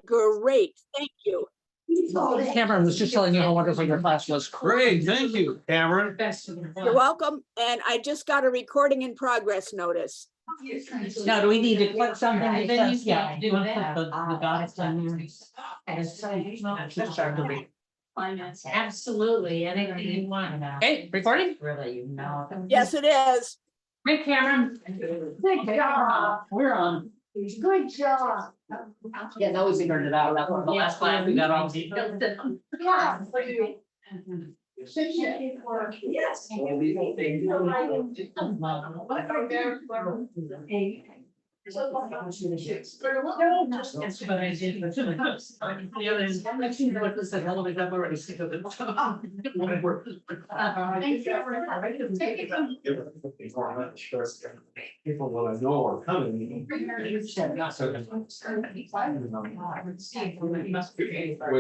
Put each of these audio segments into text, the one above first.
Great, thank you. Cameron was just telling you how wonderful your class was. Great, thank you, Cameron. You're welcome. And I just got a recording in progress notice. Now, do we need to click something? Then you Yeah. can't do that. The dots on there. Absolutely, anything you want. Okay, recording? Really, Yes, it is. Great, Cameron. Good job. We're on. Good job. Yeah, that was figured it out. That was the last class we got all. Yeah. Yes. That's what I did. The other is, I've seen what this is, I've already sick of it. People what I know are coming. With the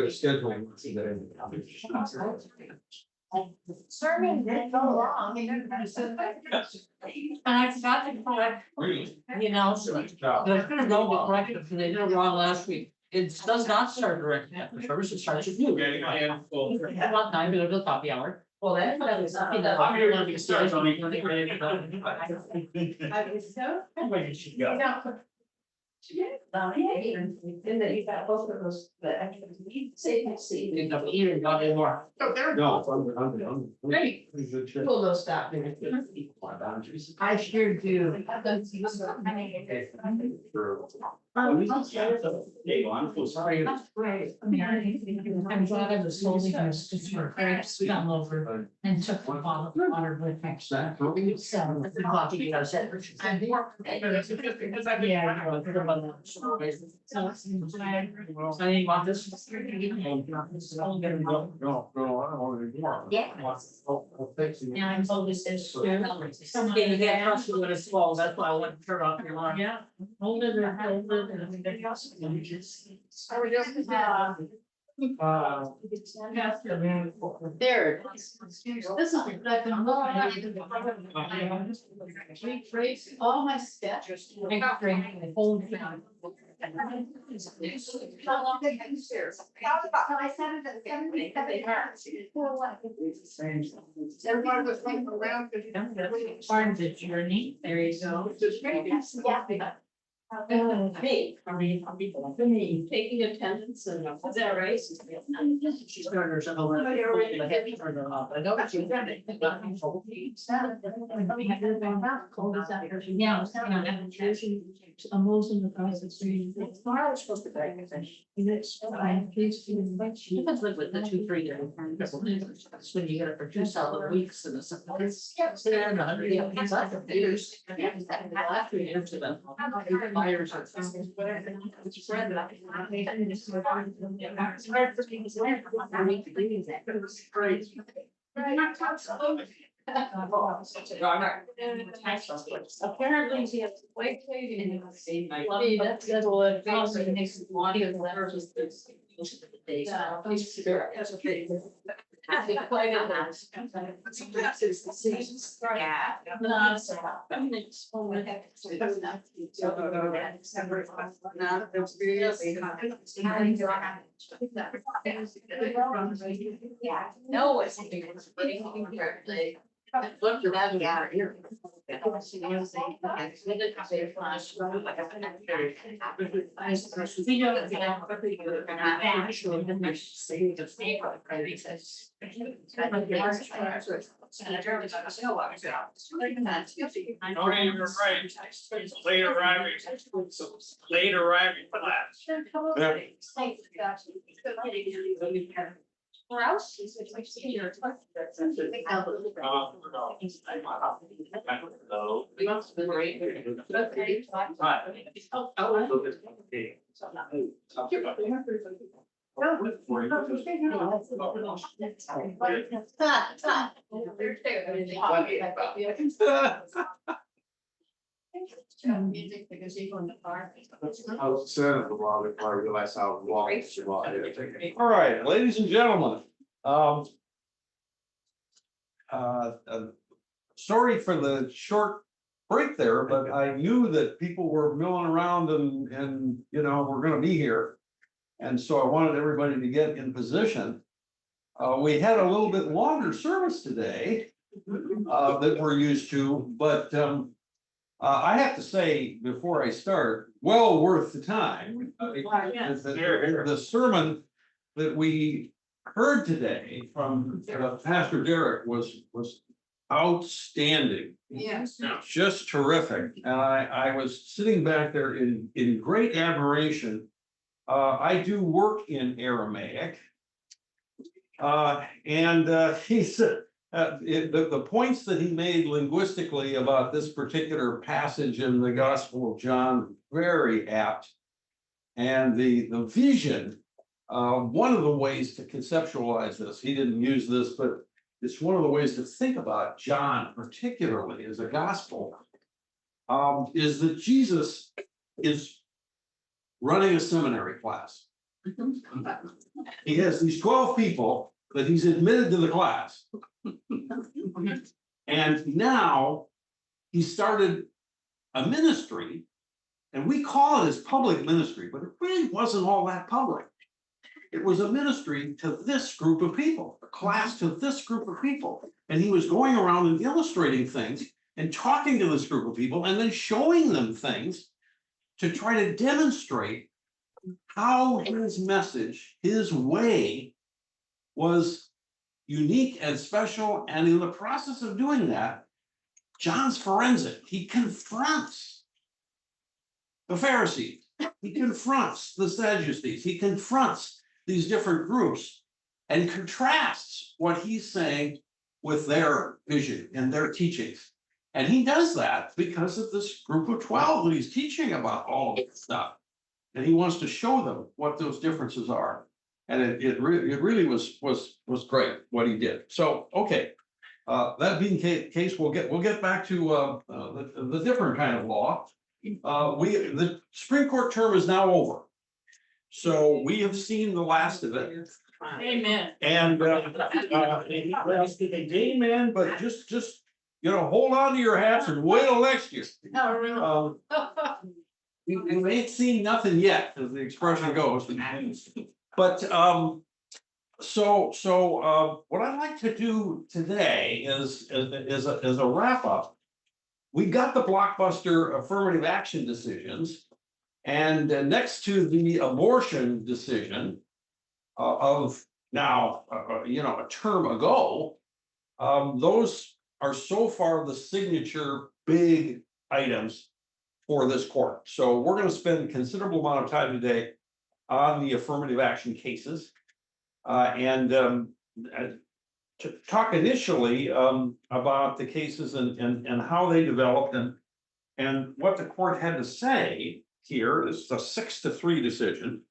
scheduling. Serving didn't go long. And I forgot to correct, you know, they're gonna go with corrective, because they did it wrong last week. It does not start directly after service, it starts with you. About 9 to go to the coffee hour. Well, that was something that. I was so. And then you got both of those, the actual End up eating, got any more. No, Great. Pull those stop. I sure do. Sorry. That's great. I'm glad I was holding this just for grapes, we come over and took the bottle of water with me. So, the coffee, you know, said. Yeah. I didn't want this. No, I don't want any more. Yeah. Yeah, I'm told this is. Somebody you get frustrated when it's full, that's why I wouldn't turn off your alarm. Yeah. Hold it or hold it and everything else. There. This is like rephrase all my steps. Hold. I said it at 70. Part of the journey, there you go. Hey, I'll be taking attendance and is that right? She started herself over. I know what you've done. Yeah. I'm losing the process. It's supposed to be. Depends with the 2-3 different. That's when you get it for 2 solid weeks and it's. There and 100 years. After you get to them. Fires or something. Apparently he has white lady. That's what makes it one of the letters. No, it's. Look at that out here. Late arriving class. Or else. Music because you go in the car. I was sad at the while before I realized how long it was. All right, ladies and gentlemen. Sorry for the short break there, but I knew that people were milling around and you know, we're gonna be here. And so I wanted everybody to get in position. We had a little bit longer service today that we're used to, but I have to say, before I start, well worth the time. The sermon that we heard today from Pastor Derek was outstanding. Yes. Just terrific. And I was sitting back there in great admiration. I do work in Aramaic. He said, the points that he made linguistically about this particular passage in the Gospel of John, very apt. And the vision, one of the ways to conceptualize this, he didn't use this, but it's one of the ways to think about John, particularly as a gospel, is that Jesus is running a seminary class. He has these 12 people that he's admitted to the class. And now he started a ministry, and we call it his public ministry, but it really wasn't all that public. It was a ministry to this group of people, a class to this group of people. And he was going around and illustrating things and talking to this group of people and then showing them things to try to demonstrate how his message, his way, was unique and special. And in the process of doing that, John's forensic. He confronts the Pharisees. He confronts the Sadducees. He confronts these different groups and contrasts what he's saying with their vision and their teachings. And he does that because of this group of 12 that he's teaching about all of this stuff. And he wants to show them what those differences are. And it really was great what he did. So, okay, that being the case, we'll get back to the different kind of law. The Supreme Court term is now over. So we have seen the last of it. Amen. And amen, but just hold on to your hats and wait till next year. No, really. You ain't seen nothing yet, as the expression goes. But so what I'd like to do today is a wrap up. We got the blockbuster affirmative action decisions, and next to the abortion decision of now, a term ago, those are so far the signature big items for this court. So we're going to spend a considerable amount of time today on the affirmative action cases, and to talk initially about the cases and how they developed and what the court had to say here. This is a 6-3 decision,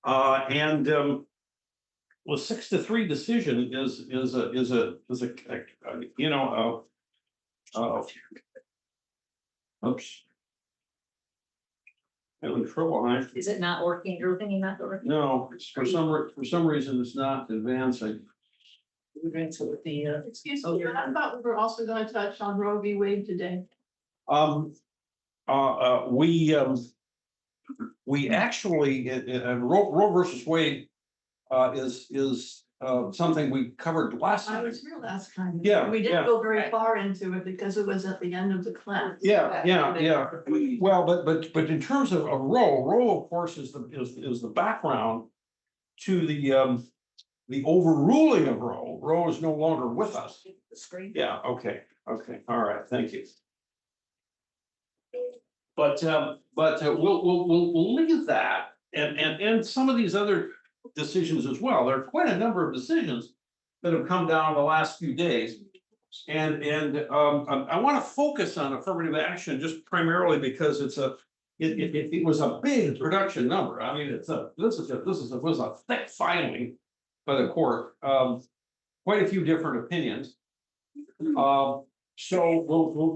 and the 6-3 decision is oops. Having trouble. Is it not working? You're thinking not working? No, for some reason it's not advancing. With the, Excuse me, but I thought we were also gonna touch on Roe v. Wade today. We actually, Roe versus Wade is something we covered last I time. was here last time. Yeah, We yeah. didn't go very far into it because it was at the end of the class. Yeah. Well, but in terms of Roe, of course, is the background to the overruling of Roe. Roe is no longer with us. the screen. Yeah, okay, all right, thank you. But we'll leave that and some of these other decisions as well. There are quite a number of decisions that have come down the last few days. And I want to focus on affirmative action just primarily because it was a big production number. I mean, this was a thick filing by the court, quite a few different opinions. So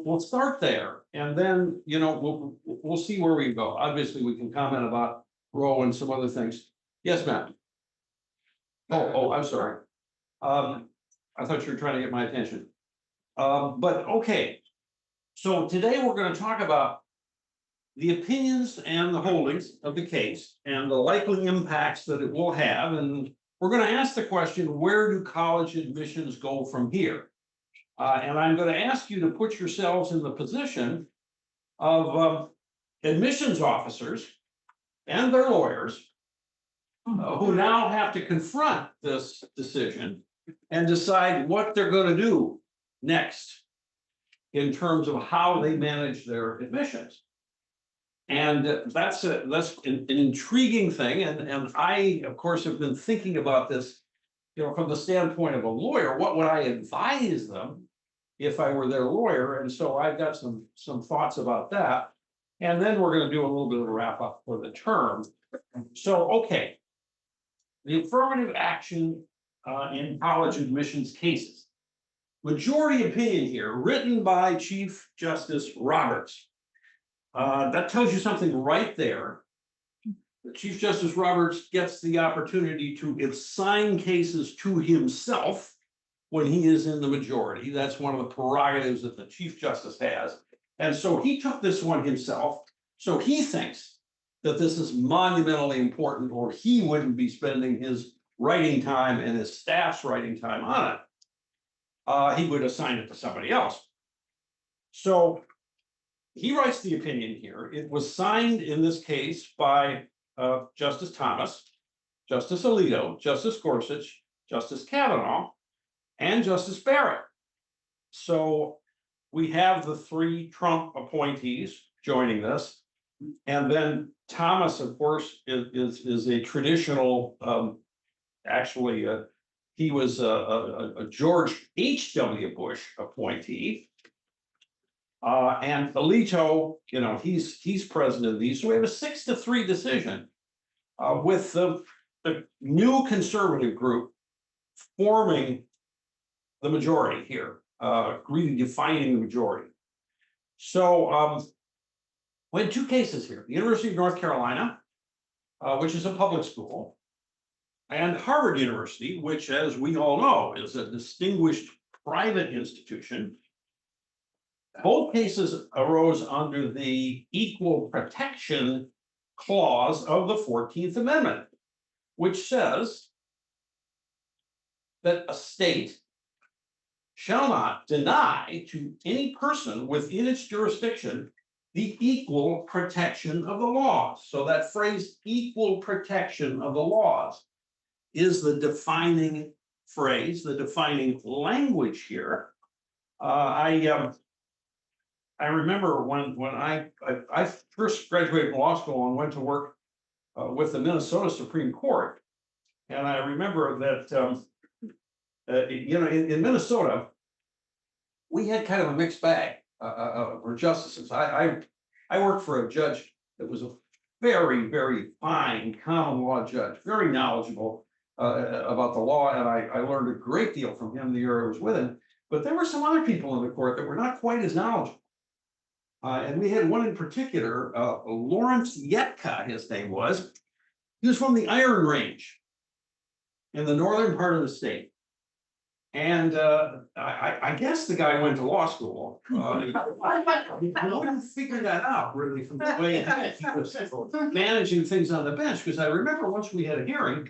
we'll start there, and then we'll see where we go. Obviously, we can comment about Roe and some other things. Yes, ma'am. Oh, I'm sorry. I thought you were trying to get my attention. But okay. So today we're going to talk about the opinions and the holdings of the case and the likely impacts that it will have. And we're going to ask the question, where do college admissions go from here? And I'm going to ask you to put yourselves in the position of admissions officers and their lawyers who now have to confront this decision and decide what they're going to do next in terms of how they manage their admissions. And that's an intriguing thing. And I, of course, have been thinking about this, from the standpoint of a lawyer. What would I advise them if I were their lawyer? And so I've got some thoughts about that. And then we're going to do a little bit of a wrap up for the term. So, okay. The affirmative action in college admissions cases. Majority opinion here, written by Chief Justice Roberts. That tells you something right there. Chief Justice Roberts gets the opportunity to assign cases to himself when he is in the majority. That's one of the prerogatives that the Chief Justice has. And so he took this one himself. So he thinks that this is monumentally important, or he wouldn't be spending his writing time and his staff's writing time on it. He would assign it to somebody else. So he writes the opinion here. It was signed in this case by Justice Thomas, Justice Alito, Justice Gorsuch, Justice Kavanaugh, and Justice Barrett. So we have the three Trump appointees joining this. And then Thomas, of course, is a traditional, he was a George H.W. Bush appointee. And Alito, he's president of these. So we have a 6-3 decision with the new conservative group forming the majority here, really defining the majority. So we had two cases here: the University of North Carolina, which is a public school, and Harvard University, which, as we all know, is a distinguished private institution. Both cases arose under the Equal Protection Clause of the 14th Amendment, which says that a state shall not deny to any person within its jurisdiction the equal protection of the laws. So that phrase, equal protection of the laws, is the defining phrase, the defining language here. I remember when I first graduated from law school and went to work with the Minnesota Supreme Court. And I remember that, in Minnesota, we had kind of a mixed bag for justices. I worked for a judge that was a very, very fine common law judge, very knowledgeable about the law. And I learned a great deal from him the year I was with him. But there were some other people in the court that were not quite as knowledgeable. And we had one in particular, Lawrence Yetka, his name was. He was from the Iron Range in the northern part of the state. And I guess the guy went to law school. I wouldn't figure that out really from the way he was managing things on the bench, because I remember once we had a hearing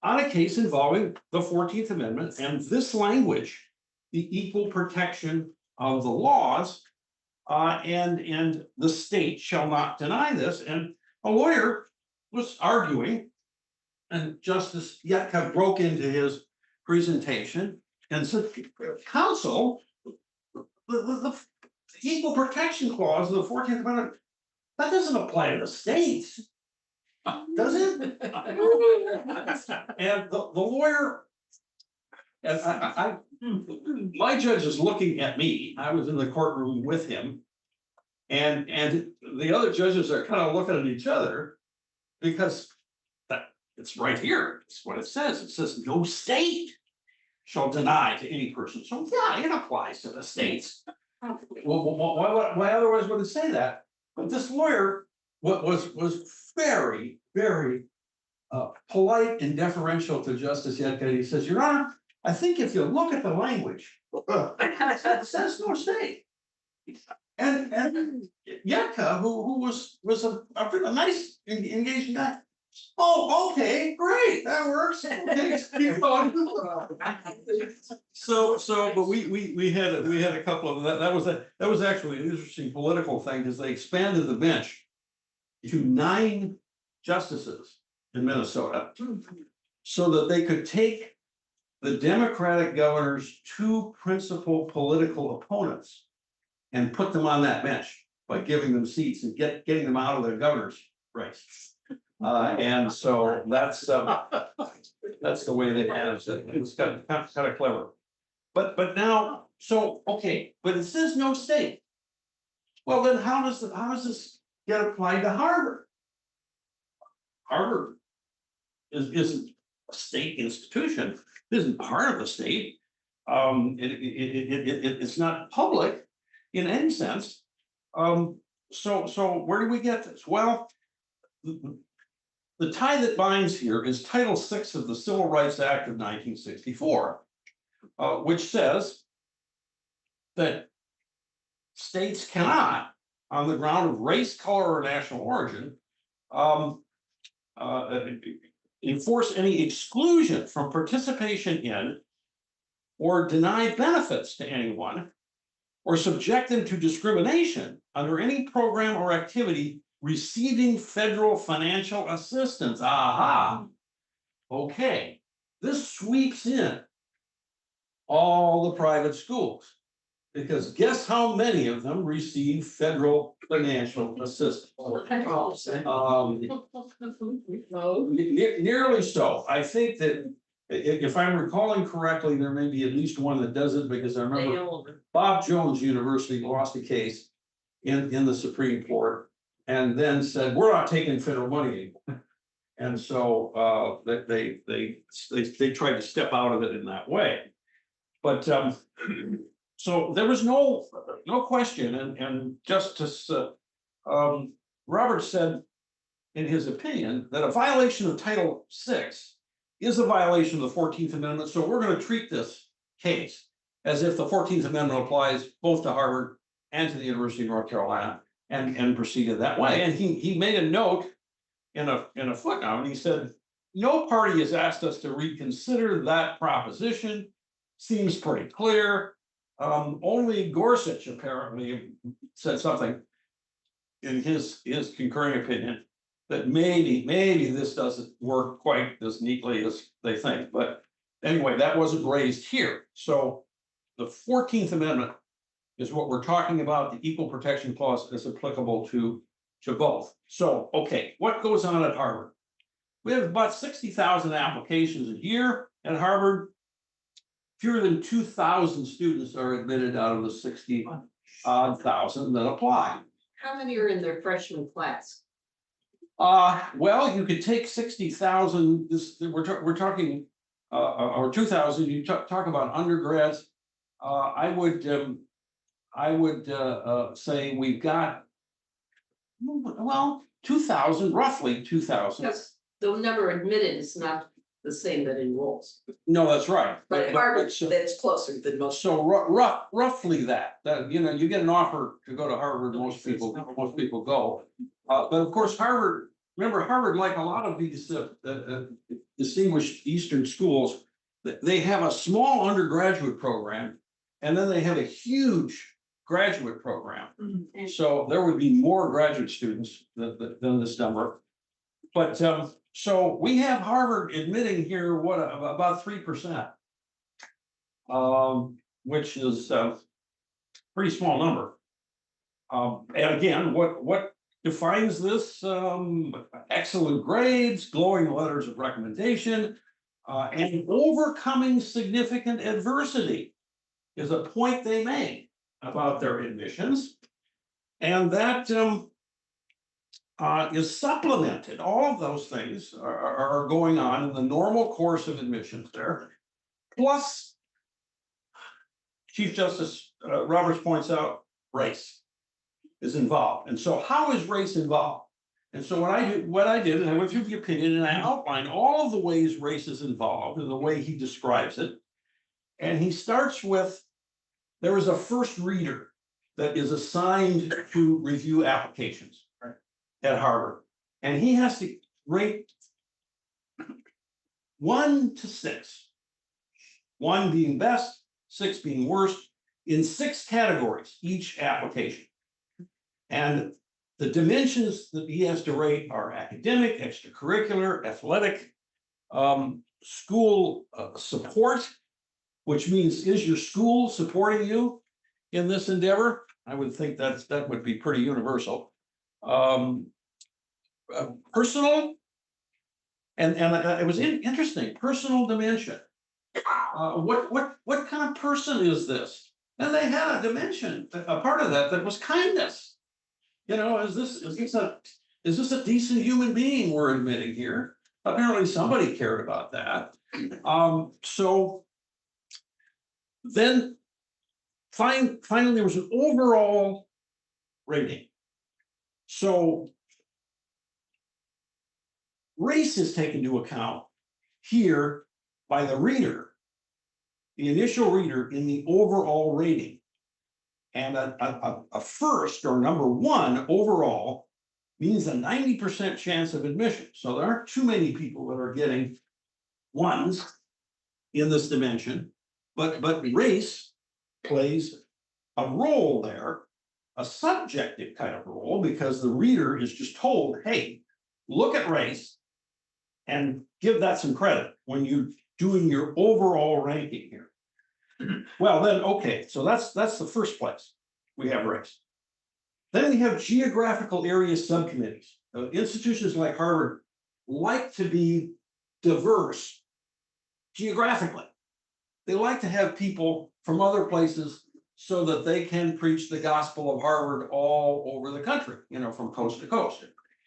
on a case involving the 14th Amendment and this language, the equal protection of the laws. And the state shall not deny this. And a lawyer was arguing, and Justice Yetka broke into his presentation and said, counsel, the equal protection clause of the 14th Amendment, that doesn't apply to the states, does it? And the lawyer, and my judge is looking at me. I was in the courtroom with him. And the other judges are kind of looking at each other, because it's right here. It's what it says. It says no state shall deny to any person. So yeah, it applies to the states. Well, why otherwise would it say that? But this lawyer was very, very polite and deferential to Justice Yetka. He says, Your Honor, I think if you look at the language, it says no state. And Yucca, who was a nice engaged guy. Oh, okay, great, that works. Okay, keep going. But we had a couple of that was actually an interesting political thing because they expanded the bench to 9 justices in Minnesota so that they could take the Democratic governor's 2 principal political opponents and put them on that bench by giving them seats and getting them out of the governor's race. And so that's the way they managed it. It was kind of clever. But now, so, okay, but it says no state. Well, then how does this get applied to Harvard? Harvard isn't a state institution, it isn't part of the state. It's not public in any sense. So where do we get this? Well, the tie that binds here is Title VI of the Civil Rights Act of 1964, which says that states cannot, on the ground of race, color, or national origin, enforce any exclusion from participation in or deny benefits to anyone or subject them to discrimination under any program or activity receiving federal financial assistance. Aha. Okay, this sweeps in all the private schools because guess how many of them receive federal financial assistance? Nearly so. I think that if I'm recalling correctly, there may be at least one that does it because I remember Bob Jones University lost a case in the Supreme Court and then said, we're not taking federal money anymore. And so they tried to step out of it in that way. But so there was no question, and Justice Roberts said in his opinion that a violation of Title VI is a violation of the 14th Amendment. So we're going to treat this case as if the 14th Amendment applies both to Harvard and to the University of North Carolina, and proceeded that way. And he made a note in a footnote, and he said, no party has asked us to reconsider that proposition. Seems pretty clear. Only Gorsuch apparently said something in his concurring opinion that maybe this doesn't work quite as neatly as they think. But anyway, that wasn't raised here. So the 14th Amendment is what we're talking about. The Equal Protection Clause is applicable to both. So, okay, what goes on at Harvard? We have about 60,000 applications a year at Harvard. Fewer than 2,000 students are admitted out of the 60,000 that apply. How many are in their freshman class? Well, you could take 60,000. We're talking or 2,000. You talk about undergrads. I would say we've got 2,000, roughly 2,000. Because the number admitted is not the same that enrolls. No, that's right. But Harvard, that's closer than most. So roughly that you get an offer to go to Harvard, most people go. But of course, Harvard, like a lot of these distinguished Eastern schools, they have a small undergraduate program, and then they have a huge graduate program. Mm-hmm. So there would be more graduate students than this number. But so we have Harvard admitting here about 3%, which is a pretty small number. And again, what defines this? Excellent grades, glowing letters of recommendation, and overcoming significant adversity is a point they make about their admissions, and that is supplemented. All of those things are going on in the normal course of admissions there. Plus, Chief Justice Roberts points out race is involved. And so how is race involved? And so what I did, and I went through the opinion and I outlined all of the ways race is involved and the way he describes it. And he starts with, there was a first reader that is assigned to review applications at Harvard. And he has to rate 1 to 6. 1 being best, 6 being worst, in 6 categories, each application. And the dimensions that he has to rate are academic, extracurricular, athletic, school support, which means, is your school supporting you in this endeavor? I would think that would be pretty universal. Personal, and it was interesting, personal dimension. What kind of person is this? And they had a dimension, a part of that was kindness. You know, is this a decent human being we're admitting here? Apparently somebody cared about that. So then finally there was an overall rating. So race is taken into account here by the reader, the initial reader, in the overall rating. And a first or number 1 overall means a 90% chance of admission. So there aren't too many people that are getting 1s in this dimension, but race plays a role there, a subjective kind of role, because the reader is just told, hey, look at race and give that some credit when you're doing your overall ranking here. Well, then, okay, so that's the first place we have race. Then we have geographical area subcommittees. Institutions like Harvard like to be diverse geographically. They like to have people from other places so that they can preach the gospel of Harvard all over the country, you know, from coast to coast.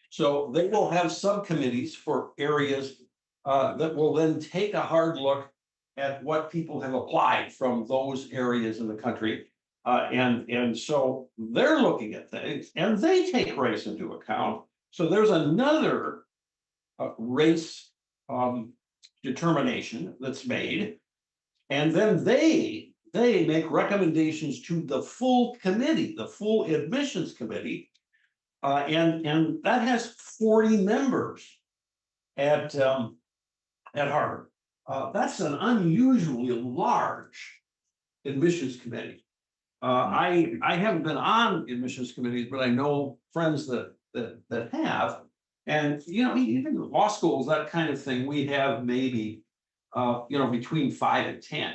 So they will have subcommittees for areas that will then take a hard look at what people have applied from those areas in the country. And so they're looking at things and they take race into account. So there's another race determination that's made. And then they make recommendations to the full committee, the full admissions committee. And that has 40 members at Harvard. That's an unusually large admissions committee. I haven't been on admissions committees, but I know friends that have. And you know, even in law schools, that kind of thing, we have maybe you know, between 5 and 10.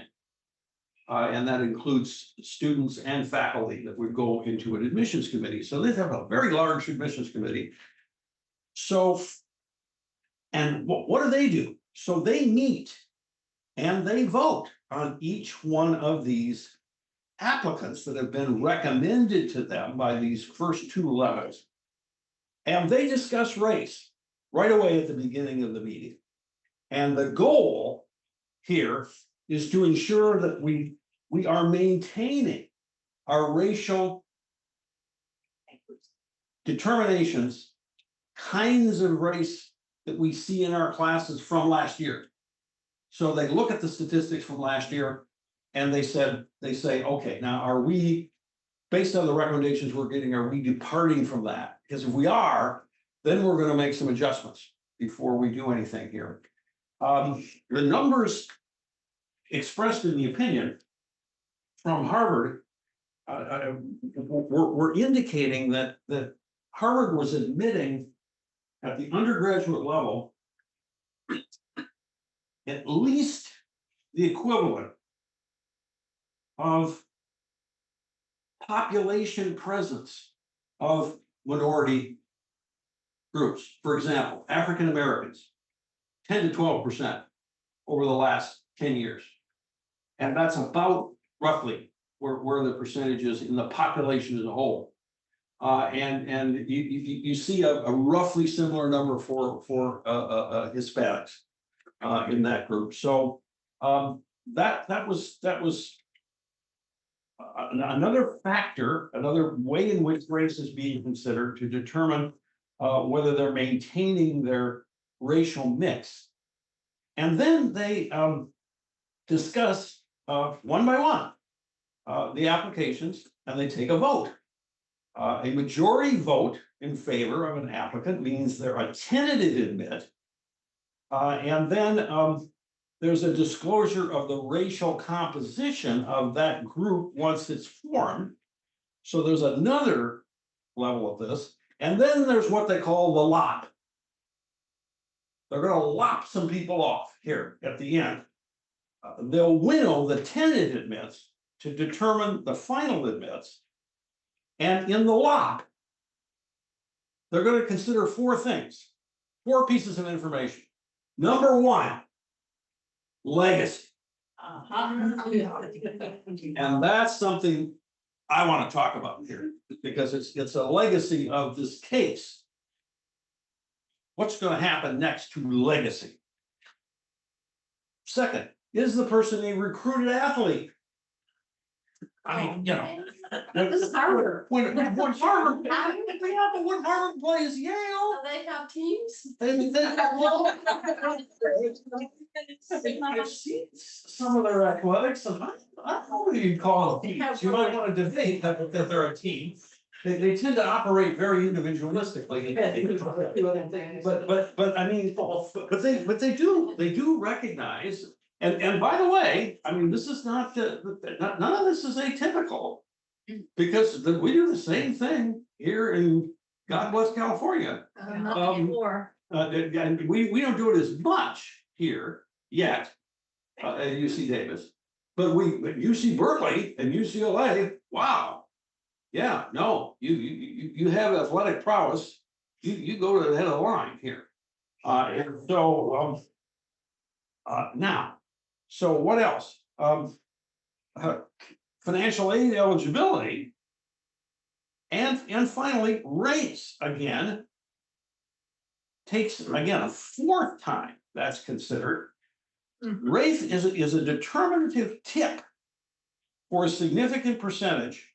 And that includes students and faculty that would go into an admissions committee. So they have a very large admissions committee. So, and what do? So they meet and they vote on each one of these applicants that have been recommended to them by these first 2 levels. And they discuss race right away at the beginning of the meeting. And the goal here is to ensure that we are maintaining our racial determinations, kinds of race that we see in our classes from last year. So they look at the statistics from last year and they say, okay, now are we, based on the recommendations we're getting, are we departing from that? Because if we are, then we're going to make some adjustments before we do anything here. The numbers expressed in the opinion from Harvard were indicating that Harvard was admitting at the undergraduate level at least the equivalent of population presence of minority groups. For example, African Americans, 10 to 12% over the last 10 years. And that's about roughly where the percentage is in the population as a whole. And you see a roughly similar number for Hispanics in that group. So that was another factor, another way in which race is being considered to determine whether they're maintaining their racial mix. And then they discuss one by one the applications and they take a vote. A majority vote in favor of an applicant means they're a tentative admit. And then there's a disclosure of the racial composition of that group once it's formed. So there's another level of this. And then there's what they call the lop. They're going to lop some people off here at the end. They'll winnow the tentative admits to determine the final admits. And in the lop, they're going to consider four things, four pieces of information. Number one, legacy. And that's something I want to talk about here because it's a legacy of this case. What's going to happen next to legacy? Second, is the person a recruited athlete? I mean, you know, This is Harvard. when Harvard, yeah, but when Harvard plays Yale, They have teams? I've seen some of their athletics, and I don't know what you'd call them teams. You might want to debate that they're a team. They tend to operate very individualistically. But I mean, but they do recognize, and by the way, I mean, this is not, none of this is atypical. Because we do the same thing here in God bless California. Not anymore. And we don't do it as much here yet at UC Davis, but at UC Berkeley and UCLA, wow. Yeah, no, you have athletic prowess, you go to the head of the line here. And so now, so what else? Financial aid eligibility. And finally, race again takes again a fourth time that's considered. Race is a determinative tip for a significant percentage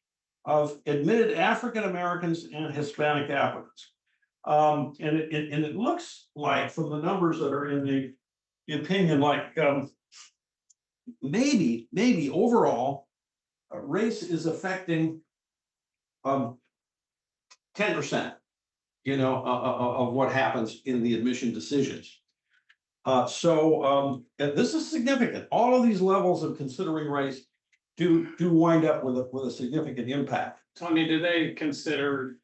of admitted African Americans and Hispanic applicants. And it looks like from the numbers that are in the opinion, like maybe overall race is affecting 10%, you know, of what happens in the admission decisions. So this is significant. All of these levels of considering race do wind up with a significant impact. Tony, do they consider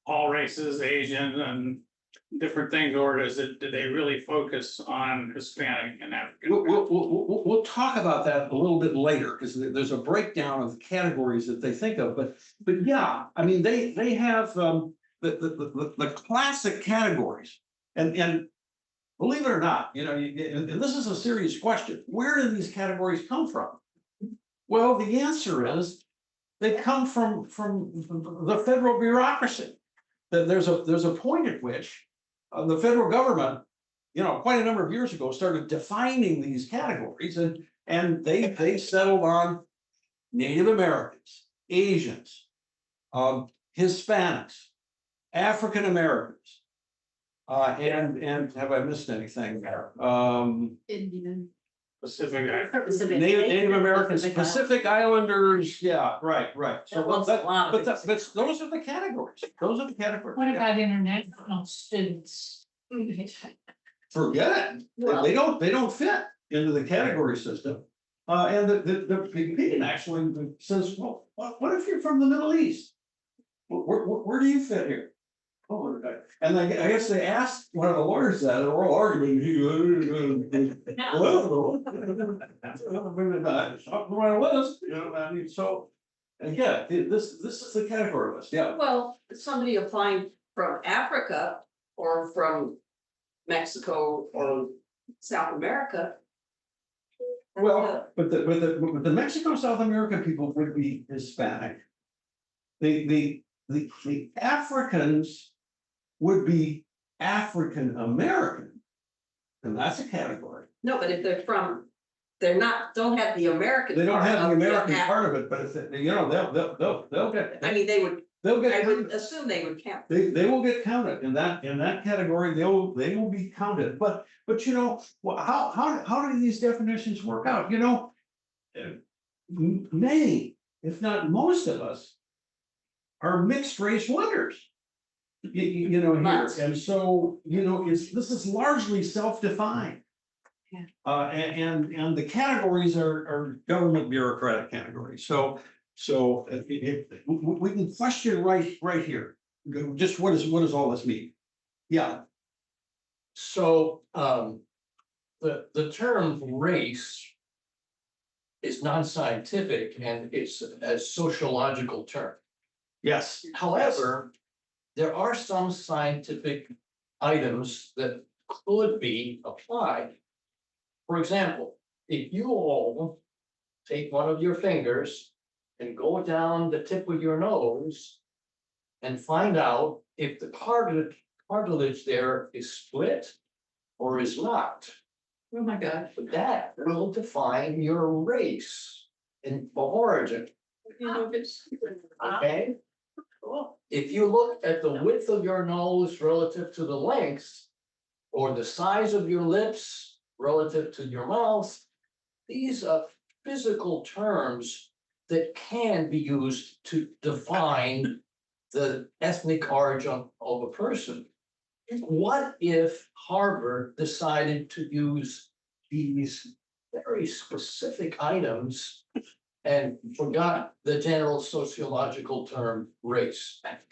all races, Asian and different things, or do they really focus on Hispanic and African? We'll talk about that a little bit later because there's a breakdown of categories that they think of, but yeah, I mean they have the classic categories, and believe it or not, you know, and this is a serious question. Where do these categories come from? Well, the answer is they come from the federal bureaucracy. That there's a point at which the federal government, you know, quite a number of years ago, started defining these categories, and they settled on Native Americans, Asians, Hispanics, African Americans, and have I missed anything there? Indian. Pacific. Native Americans, Pacific Islanders, yeah, right. So That one's a lot of but those are the categories. Those are the categories. What about international students? Forget it. Well- They don't fit into the category system. And the opinion actually says, well, what if you're from the Middle East? Where do you fit here? Oh, and I guess they asked one of the lawyers that in oral argument. He well, my list, you know, I mean, so again, this is the category list. Yeah. Well, somebody applying from Africa or from Mexico or South America. Well, but the Mexico, South American people would be Hispanic. The Africans would be African American, and that's a category. No, but if they're not, don't have the American. They don't part have the of American Af- part of it, but if they, you know, they'll get. I mean, They'll I get. would assume they would count. They will get counted in that category. They will be counted. But you know, how do these definitions work out? You know, many if not most of us, are mixed race wonders. You know, here, and so, you know, this is largely self-defined. Yeah. And the categories are government bureaucratic categories, so we can question right here, just what does all this mean? Yeah, So, the term race is non-scientific and it's a sociological term. yes, However, there are some scientific items that could be applied. For example, if you all take one of your fingers and go down the tip of your nose and find out if the cartilage there is split or is not. Oh, my God. That will define your race and origin, You know, if it's. okay? If you look at the width of your nose relative to the length, or the size of your lips relative to your mouth, these are physical terms that can be used to define the ethnic origin of a person. What if Harvard decided to use these very specific items and forgot the general sociological term race? that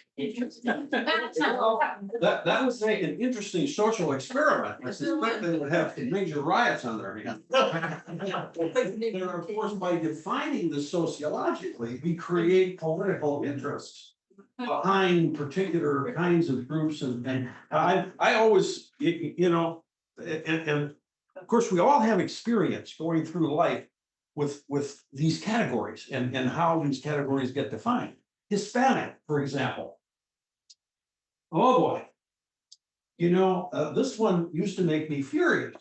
would make an interesting social experiment. I suspect they would have major riots on their hands. There are, of course, by defining this sociologically, we create political interests behind particular kinds of groups, and I always, you know, and of course, we all have experience going through life with these categories and how these categories get defined. Hispanic, for example. Oh boy. You know, this one used to make me furious,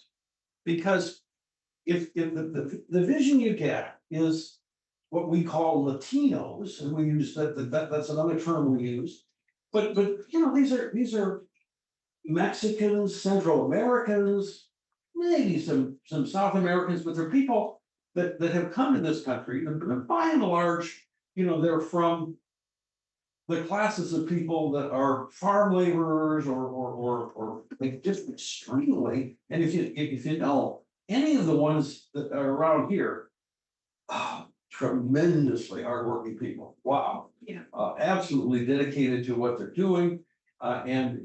because if the vision you get is what we call Latinos, and we use that's another term we use, but you know, these are Mexicans, Central Americans, maybe some South Americans, but they're people that have come to this country, and by and large, you know, they're from the classes of people that are farm laborers or like just extremely, and if you know any of the ones that are around here, tremendously hardworking people. Wow. Yeah. Absolutely dedicated to what they're doing, and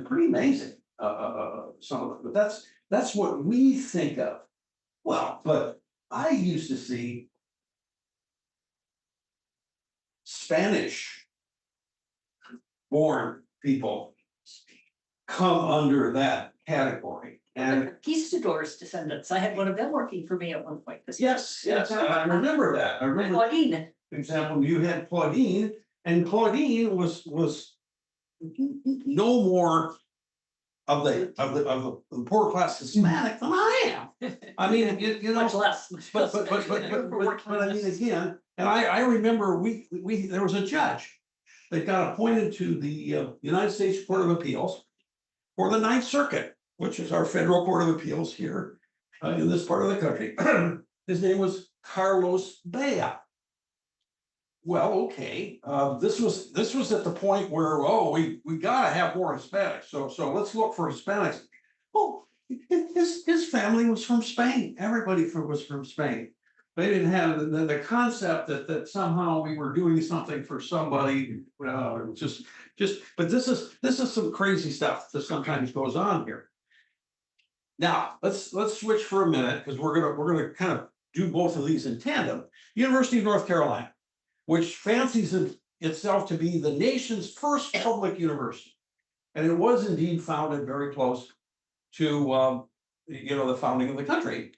pretty amazing. Some of it, but that's what we think of. Well, but I used to see Spanish born people come under that category. And Conquistadors descendants. I had one of them working for me at one point. yes, I remember that. I remember, Claudine. for example, you had Claudine, and Claudine was no more of the poor class Hispanic than I am. I mean, you know, Much less. but I mean, again, and I remember there was a judge that got appointed to the United States Court of Appeals for the Ninth Circuit, which is our federal court of appeals here in this part of the country. His name was Carlos Bea. Well, okay, this was at the point where, we gotta have more Hispanics, so let's look for Hispanics. Oh, his family was from Spain. Everybody was from Spain. They didn't have the concept that somehow we were doing something for somebody. But this is some crazy stuff that sometimes goes on here. Now let's switch for a minute, because we're gonna kind of do both of these in tandem. University of North Carolina, which fancies itself to be the nation's first public university, and it was indeed founded very close to the founding of the country.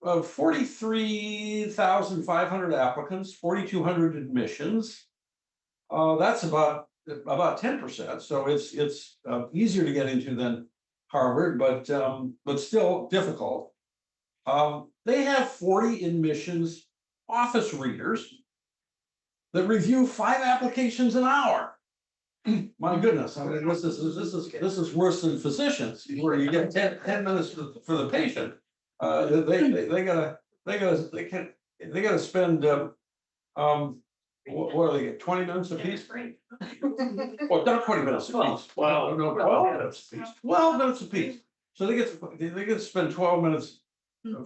43,500 applicants, 4,200 admissions. That's about 10%. So it's easier to get into than Harvard, but still difficult. They have 40 admissions office readers that review 5 applications an hour. My goodness, I mean, this is worse than physicians, where you get 10 minutes for the patient. They they gotta spend, what do they get, 20 minutes apiece? Well, not 20 minutes apiece. Well, No, 12 minutes apiece, 12 minutes apiece. So they get to spend 12 minutes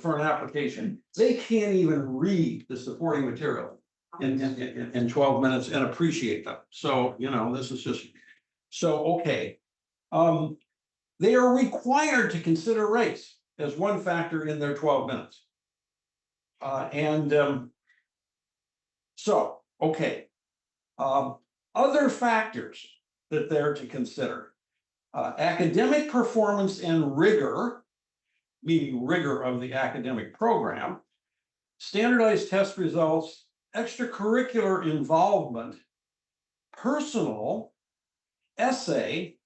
for an application. They can't even read the supporting material in 12 minutes and appreciate them. So, you know, this is just, so, okay. They are required to consider race as one factor in their 12 minutes. So, okay. Other factors that they're to consider. Academic performance and rigor, meaning rigor of the academic program, standardized test results, extracurricular involvement, personal, essay,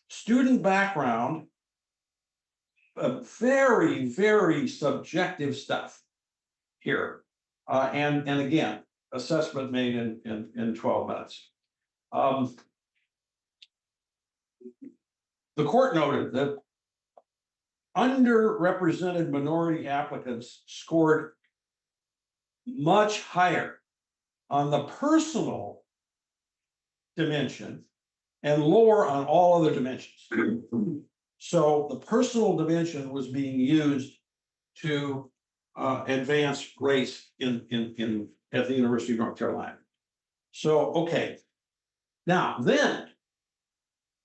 student background, very, very subjective stuff here. And again, assessment made in 12 minutes. The court noted that underrepresented minority applicants scored much higher on the personal dimension and lower on all other dimensions. So the personal dimension was being used to advance race at the University of North Carolina. So, okay. Now then,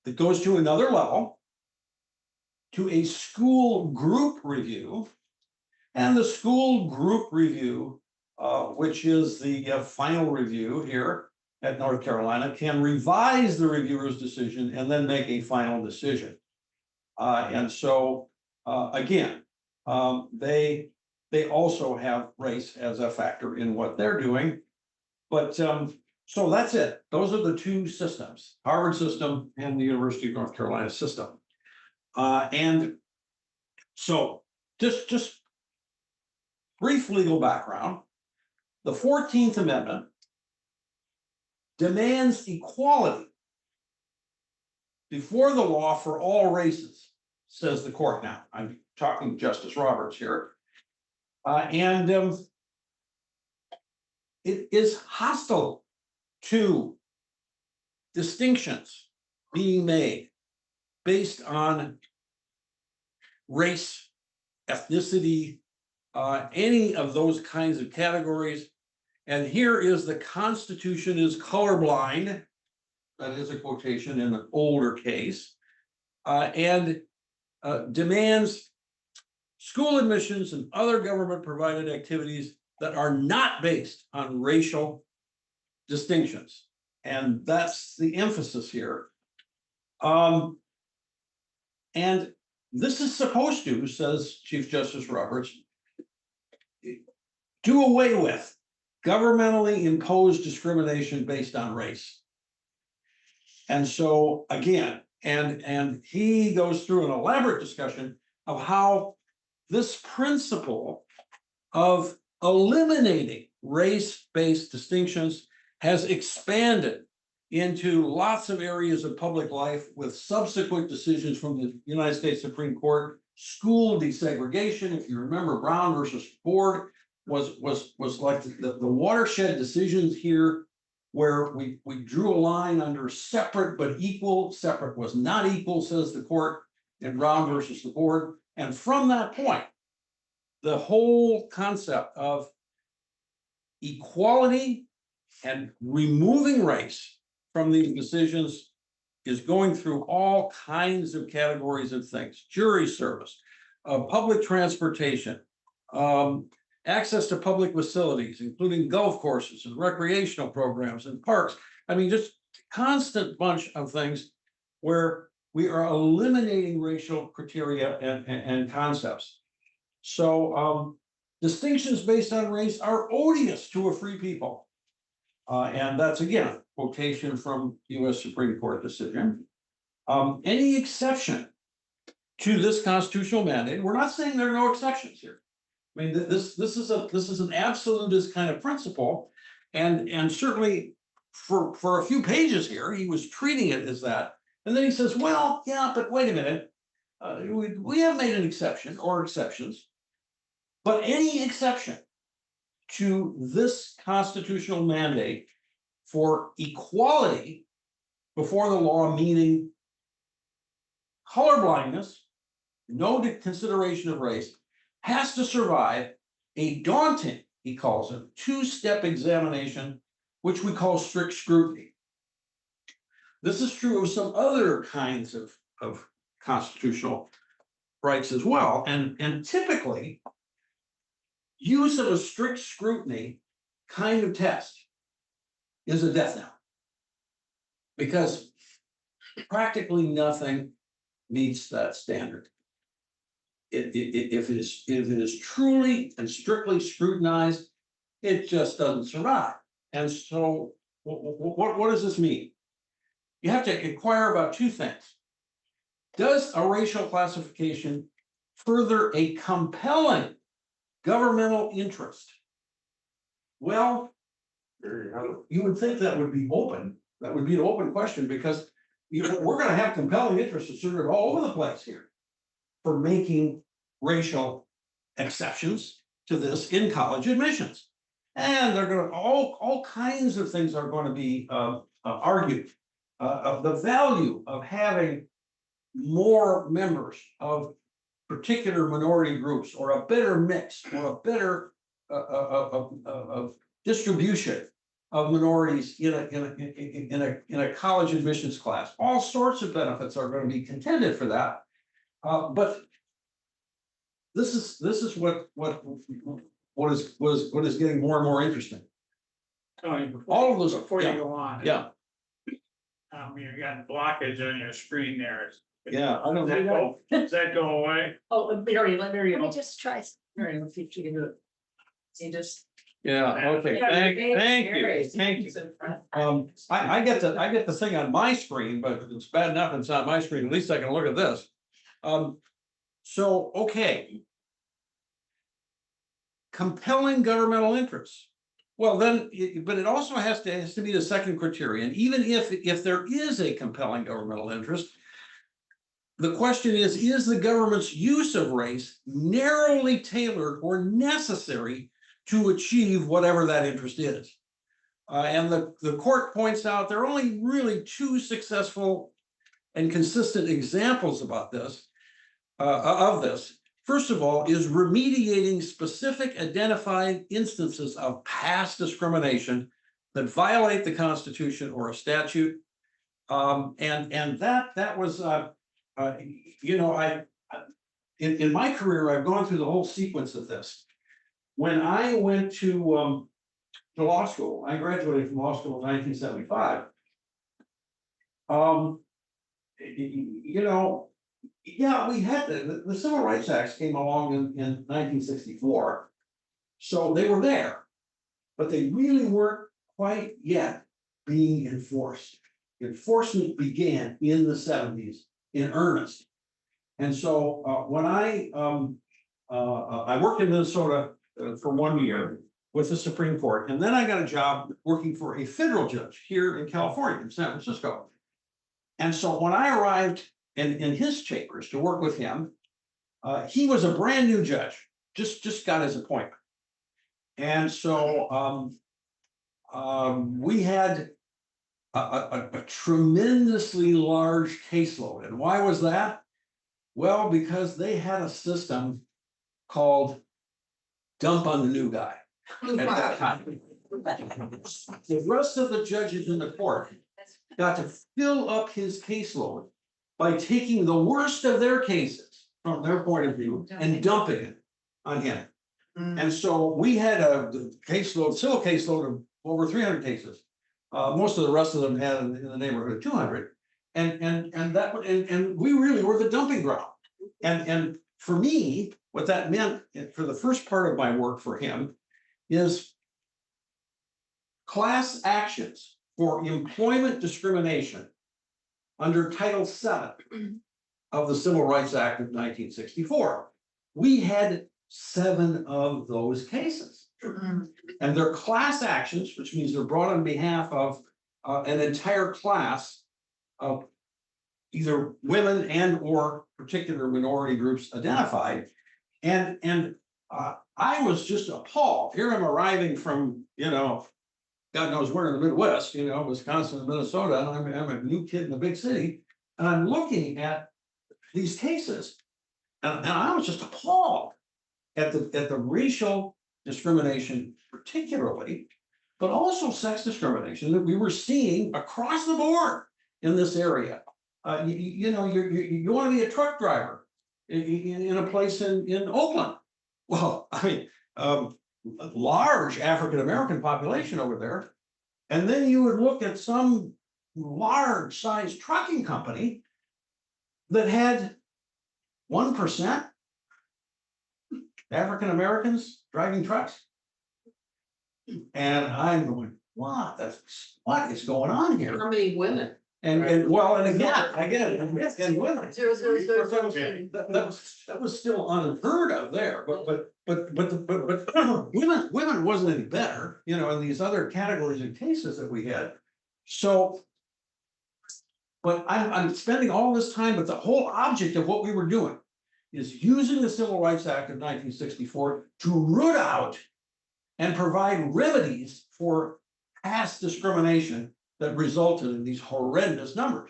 it goes to another level, to a school group review. And the school group review, which is the final review here at North Carolina, can revise the reviewer's decision and then make a final decision. And so, again, they also have race as a factor in what they're doing. But so that's it. Those are the two systems, Harvard system and the University of North Carolina system. And so just brief legal background. The 14th Amendment demands equality before the law for all races, says the court now. I'm talking Justice Roberts here. It is hostile to distinctions being made based on race, ethnicity, any of those kinds of categories. And here is the Constitution is colorblind. That is a quotation in an older case, and demands school admissions and other government provided activities that are not based on racial distinctions. And that's the emphasis here. And this is supposed to, says Chief Justice Roberts, do away with governmentally imposed discrimination based on race. And so again, and he goes through an elaborate discussion of how this principle of eliminating race-based distinctions has expanded into lots of areas of public life with subsequent decisions from the United States Supreme Court. School desegregation, if you remember, Brown versus Ford was like the watershed decisions here, where we drew a line under separate but equal. Separate was not equal, says the court in Brown versus the board. And from that point, the whole concept of equality and removing race from these decisions is going through all kinds of categories of things: jury service, public transportation, access to public facilities, including golf courses and recreational programs and parks. I mean, just constant bunch of things where we are eliminating racial criteria and concepts. So distinctions based on race are odious to a free people. And that's, again, a quotation from US Supreme Court decision. Any exception to this constitutional mandate, we're not saying there are no exceptions here. I mean, this is an absolutist kind of principle, and certainly for a few pages here, he was treating it as that. And then he says, well, yeah, but wait a minute, we have made an exception or exceptions, but any exception to this constitutional mandate for equality before the law, meaning colorblindness, no consideration of race, has to survive a daunting, he calls it, two-step examination, which we call strict scrutiny. This is true of some other kinds of constitutional rights as well. And typically, use of a strict scrutiny kind of test is a death knell. Because practically nothing meets that standard. If it is truly and strictly scrutinized, it just doesn't survive. And so what does this mean? You have to inquire about two things. Does a racial classification further a compelling governmental interest? Well, you would think that would be open. That would be an open question, because we're going to have compelling interests asserted all over the place here for making racial exceptions to this in college admissions. And they're going to, all kinds of things are going to be argued of the value of having more members of particular minority groups, or a better mix, or a better distribution of minorities in a college admissions class. All sorts of benefits are going to be contended for that. But this is what is getting more and more interesting. Tony, All of those, before you yeah. go on. Yeah, You got blockage on your screen there. yeah, I don't Does that know. does that go away? Oh, Mary, let Mary, Let me just try. Mary, let's see if she can do it. See, just. Yeah, okay, thank you. I get the thing on my screen, but it's bad enough it's not my screen. At least I can look at this. So, okay. Compelling governmental interests. Well, then, but it also has to be the second criterion. Even if there is a compelling governmental interest, the question is the government's use of race narrowly tailored or necessary to achieve whatever that interest is? And the court points out there are only really two successful and consistent examples about this, of this. First of all, is remediating specific identified instances of past discrimination that violate the Constitution or a statute. And that was, you know, in my career, I've gone through the whole sequence of this. When I went to law school, I graduated from law school in 1975. You know, yeah, we had the Civil Rights Acts came along in 1964, so they were there, but they really weren't quite yet being enforced. Enforcement began in the 70s in earnest, and so when I worked in Minnesota for 1 year with the Supreme Court, and then I got a job working for a federal judge here in California, in San Francisco. And so when I arrived in his chambers to work with him, he was a brand new judge, just got his appointment. And so we had a tremendously large caseload. And why was that? Well, because they had a system called dump on the new guy at that time. The rest of the judges in the court got to fill up his caseload by taking the worst of their cases from their point of view and dumping it on him. And so we had a caseload, civil caseload of over 300 cases. Most of the rest of them had in the neighborhood of 200. And we really were the dumping ground. And for me, what that meant for the first part of my work for him is class actions for employment discrimination under Title VII of the Civil Rights Act of 1964. We had 7 of those cases. And they're class actions, which means they're brought on behalf of an entire class of either women and or particular minority groups identified. And I was just appalled. Here I'm arriving from, God knows where in the Midwest, Wisconsin and Minnesota, and I'm a new kid in the big city. And I'm looking at these cases, and I was just appalled at the racial discrimination particularly, but also sex discrimination that we were seeing across the board in this area. You want to be a truck driver in a place in Oakland. Well, I mean, a large African-American population over there. And then you would look at some large size trucking company that had 1% African-Americans driving trucks. And I'm going, what is going on here? How many women? And again, and women. 000. That was still unheard of there, but women wasn't any better, in these other categories and cases that we had. So. But I'm spending all this time, but the whole object of what we were doing is using the Civil Rights Act of 1964 to root out and provide remedies for past discrimination that resulted in these horrendous numbers.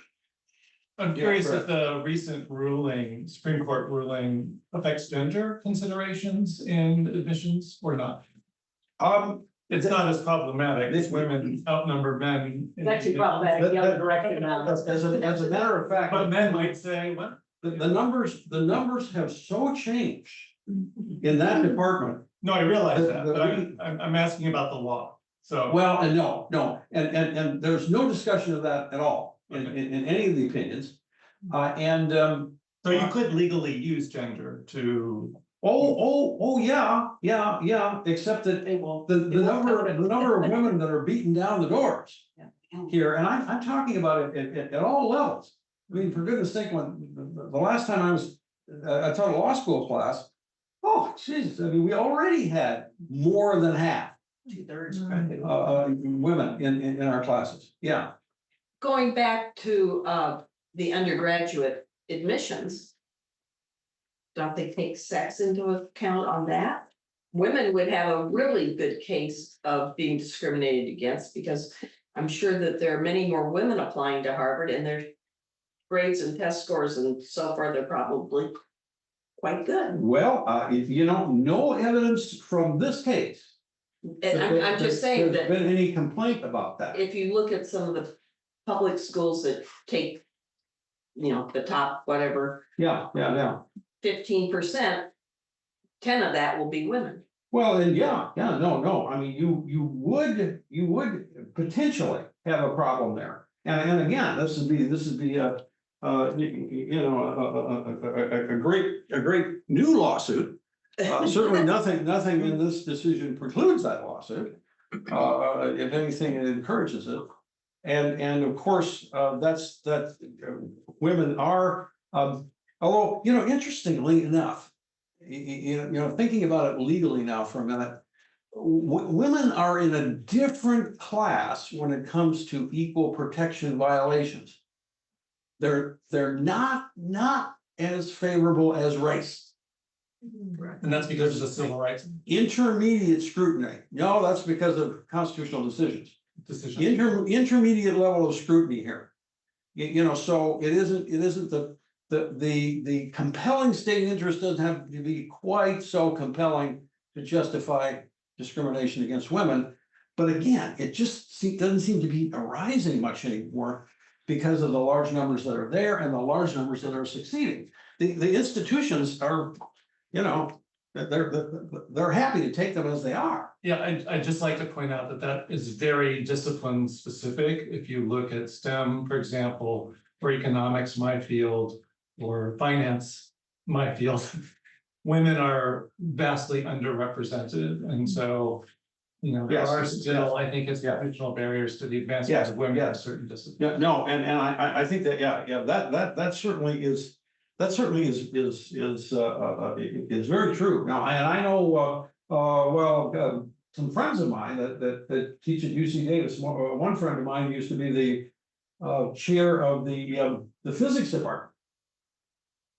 I'm curious if the recent ruling, Supreme Court ruling, affects gender considerations in admissions or not? It's not as problematic. It's women outnumber men. It's actually problematic the other direction now. As a matter of fact. But men might say, what? The numbers have so changed in that department. No, I realize that, but I'm asking about the law. So. Well, and no, and there's no discussion of that at all in any of the opinions. So you could legally use gender to. Yeah, except that the number of women that are beaten down the doors here, and I'm talking about it at all levels. I mean, for goodness sake, when the last time I taught a law school class, oh, Jesus, I mean, we already had more than half 2/3 women in our classes. Yeah. Going back to the undergraduate admissions. Don't they take sex into account on that? Women would have a really good case of being discriminated against because I'm sure that there are many more women applying to Harvard and their grades and test scores and so far, they're probably quite good. Well, no evidence from this case. And I'm just saying there's that been any complaint about that. if you look at some of the public schools that take, the top, whatever. Yeah. 15%, 10 of that will be women. Well, and no, I mean, you would potentially have a problem there. And again, this would be a great new lawsuit. Certainly nothing in this decision precludes that lawsuit. If anything, it encourages it. And of course, that women are, although, interestingly enough, thinking about it legally now for a minute, women are in a different class when it comes to equal protection violations. They're not as favorable as race. And that's because of the civil rights Intermediate scrutiny. No, that's because of constitutional decisions. Intermediate level of scrutiny here. So it isn't the compelling state interest doesn't have to be quite so compelling to justify discrimination against women. But again, it just doesn't seem to be arising much anymore because of the large numbers that are there and the large numbers that are succeeding. The institutions are, they're happy to take them as they are. Yeah, I'd just like to point out that is very discipline specific. If you look at STEM, for example, or economics, my field, or finance, my field, women are vastly underrepresented. And so, there are still, I think, institutional barriers to the advancement of women in certain disciplines. Yeah, no, and I think that, that certainly is very true. Now, and I know, some friends of mine that teach at UC Davis. One friend of mine used to be the chair of the physics department.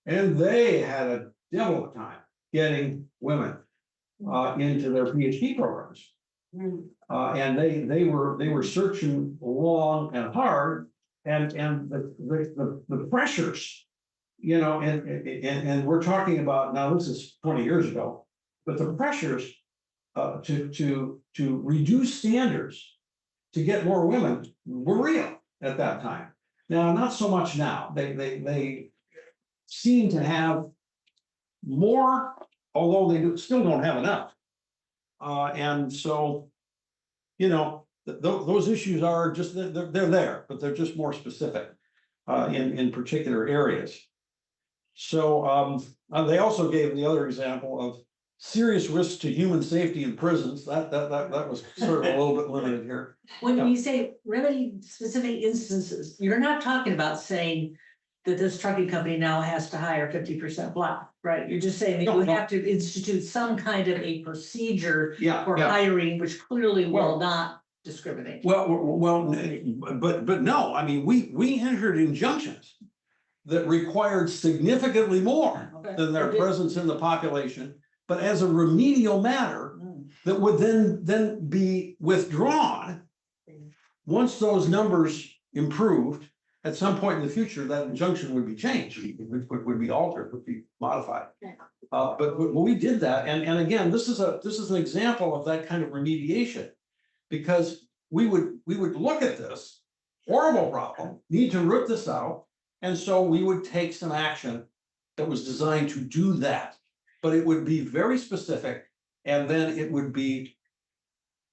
And they had a devil of a time getting women into their PhD programs. And they were searching long and hard, and the pressures, you know, and we're talking about, now this is 20 years ago, but the pressures to reduce standards to get more women were real at that time. Now, not so much now. They seem to have more, although they still don't have enough. And so, you know, those issues are just, they're there, but they're just more specific in particular areas. So they also gave the other example of serious risks to human safety in prisons. That was sort of a little bit limited here. When you say remedy specific instances, you're not talking about saying that this trucking company now has to hire 50% black, right? You're just saying that you have to institute some kind of a procedure for hiring, which clearly will not discriminate. Well, but no, I mean, we entered injunctions that required significantly more than their presence in the population, but as a remedial matter that would then be withdrawn once those numbers improved. At some point in the future, that injunction would be changed, would be altered, would be modified. But we did that, and again, this is an example of that kind of remediation, because we would look at this horrible problem, need to root this out, and so we would take some action that was designed to do that, but it would be very specific, and then it would be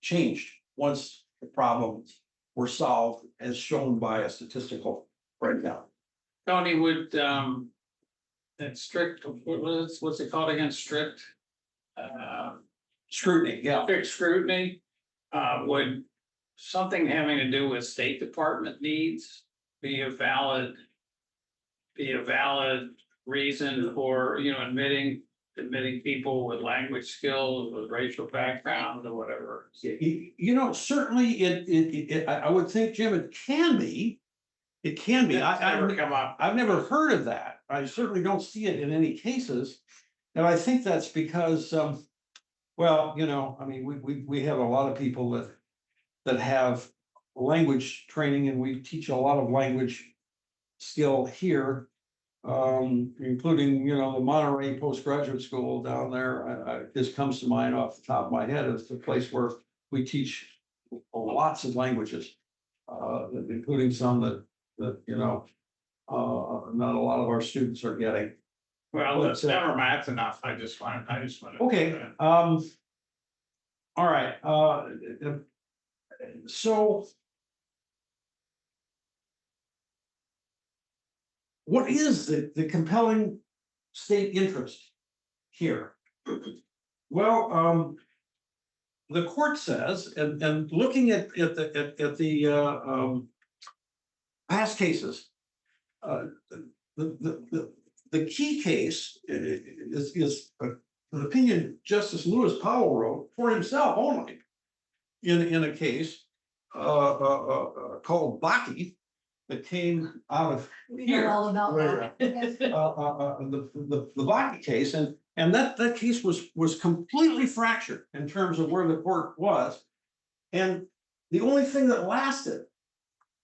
changed once the problems were solved, as shown by a statistical breakdown. Tony, would that strict, what's it called again, strict Scrutiny, yeah. strict scrutiny, would something having to do with State Department needs be a valid reason for, you know, admitting people with language skills, with racial background, or whatever? You know, certainly I would think, Jim, it can be. It can be. I've never heard of that. I certainly don't see it in any cases. And I think that's because, well, you know, I mean, we have a lot of people that have language training, and we teach a lot of language skill here. Including, you know, the Monterey Postgraduate School down there, this comes to mind off the top of my head as the place where we teach lots of languages, including some that you know, not a lot of our students are getting. Well, that's never math enough. I just want. Okay. All right. So. What is the compelling state interest here? Well, the court says, and looking at the past cases, the key case is an opinion Justice Lewis Powell wrote for himself only in a case called Bakke. That came out of here, all about that. the Bakke case, and that case was completely fractured in terms of where the court was, and the only thing that lasted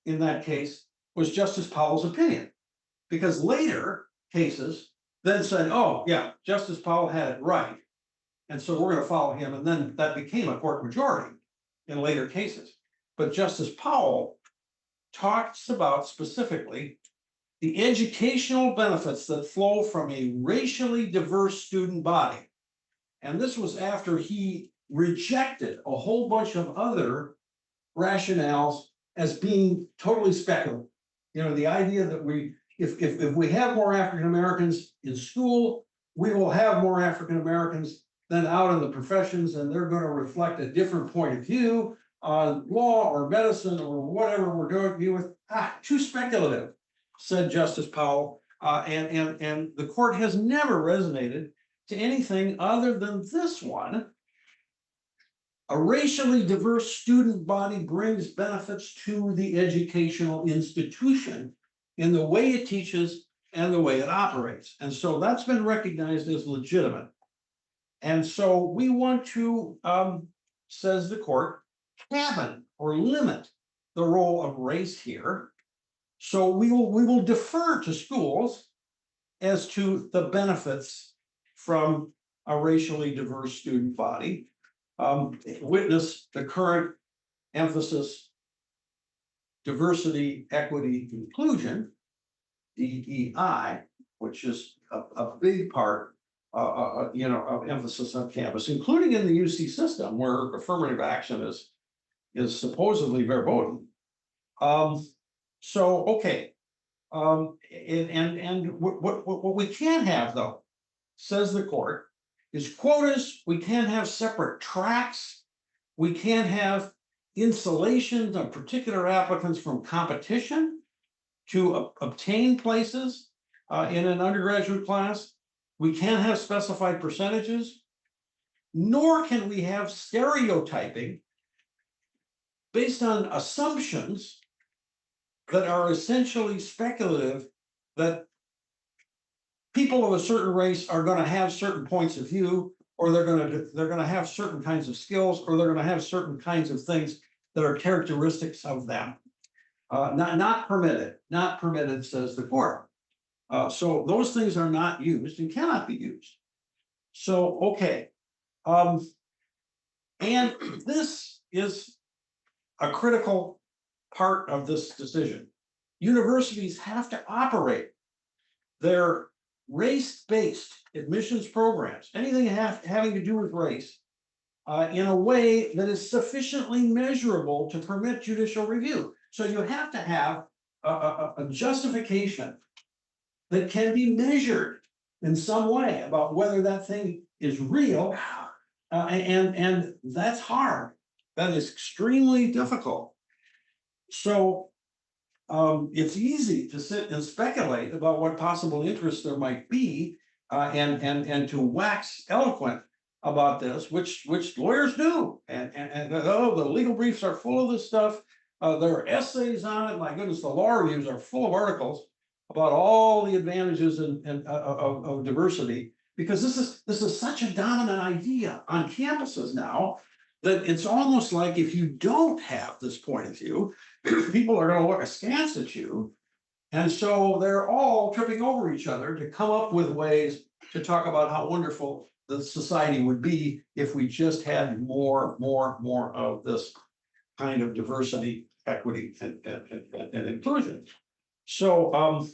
in that case was Justice Powell's opinion, because later cases then said, oh yeah, Justice Powell had it right, and so we're going to follow him, and then that became a court majority in later cases. But Justice Powell talks about specifically the educational benefits that flow from a racially diverse student body. And this was after he rejected a whole bunch of other rationales as being totally speculative. You know, the idea that if we have more African Americans in school, we will have more African Americans than out in the professions, and they're going to reflect a different point of view on law or medicine or whatever we're dealing with. Too speculative, said Justice Powell, and the court has never resonated to anything other than this one. A racially diverse student body brings benefits to the educational institution in the way it teaches and the way it operates, and so that's been recognized as legitimate. And so we want to, says the court, cabin or limit the role of race here. So we will defer to schools as to the benefits from a racially diverse student body. Witness the current emphasis, diversity, equity, inclusion, DEI, which is a big part, of emphasis on campus, including in the UC system where affirmative action is supposedly verboten. So, okay. And what we can't have though, says the court, is quotas. We can't have separate tracks. We can't have insulation of particular applicants from competition to obtain places in an undergraduate class. We can't have specified percentages, nor can we have stereotyping based on assumptions that are essentially speculative, that people of a certain race are going to have certain points of view, or they're going to have certain kinds of skills, or they're going to have certain kinds of things that are characteristics of them. Not permitted, says the court. So those things are not used and cannot be used. So, okay. And this is a critical part of this decision. Universities have to operate their race-based admissions programs, anything having to do with race, in a way that is sufficiently measurable to permit judicial review. So you have to have a justification that can be measured in some way about whether that thing is real, and that's hard. That is extremely difficult. So it's easy to sit and speculate about what possible interest there might be, and to wax eloquent about this, which lawyers do. And oh, the legal briefs are full of this stuff. There are essays on it. My goodness, the law reviews are full of articles about all the advantages of diversity, because this is such a dominant idea on campuses now that it's almost like if you don't have this point of view, people are going to look askance at you. And so they're all tripping over each other to come up with ways to talk about how wonderful the society would be if we just had more of this kind of diversity, equity, and inclusion. So,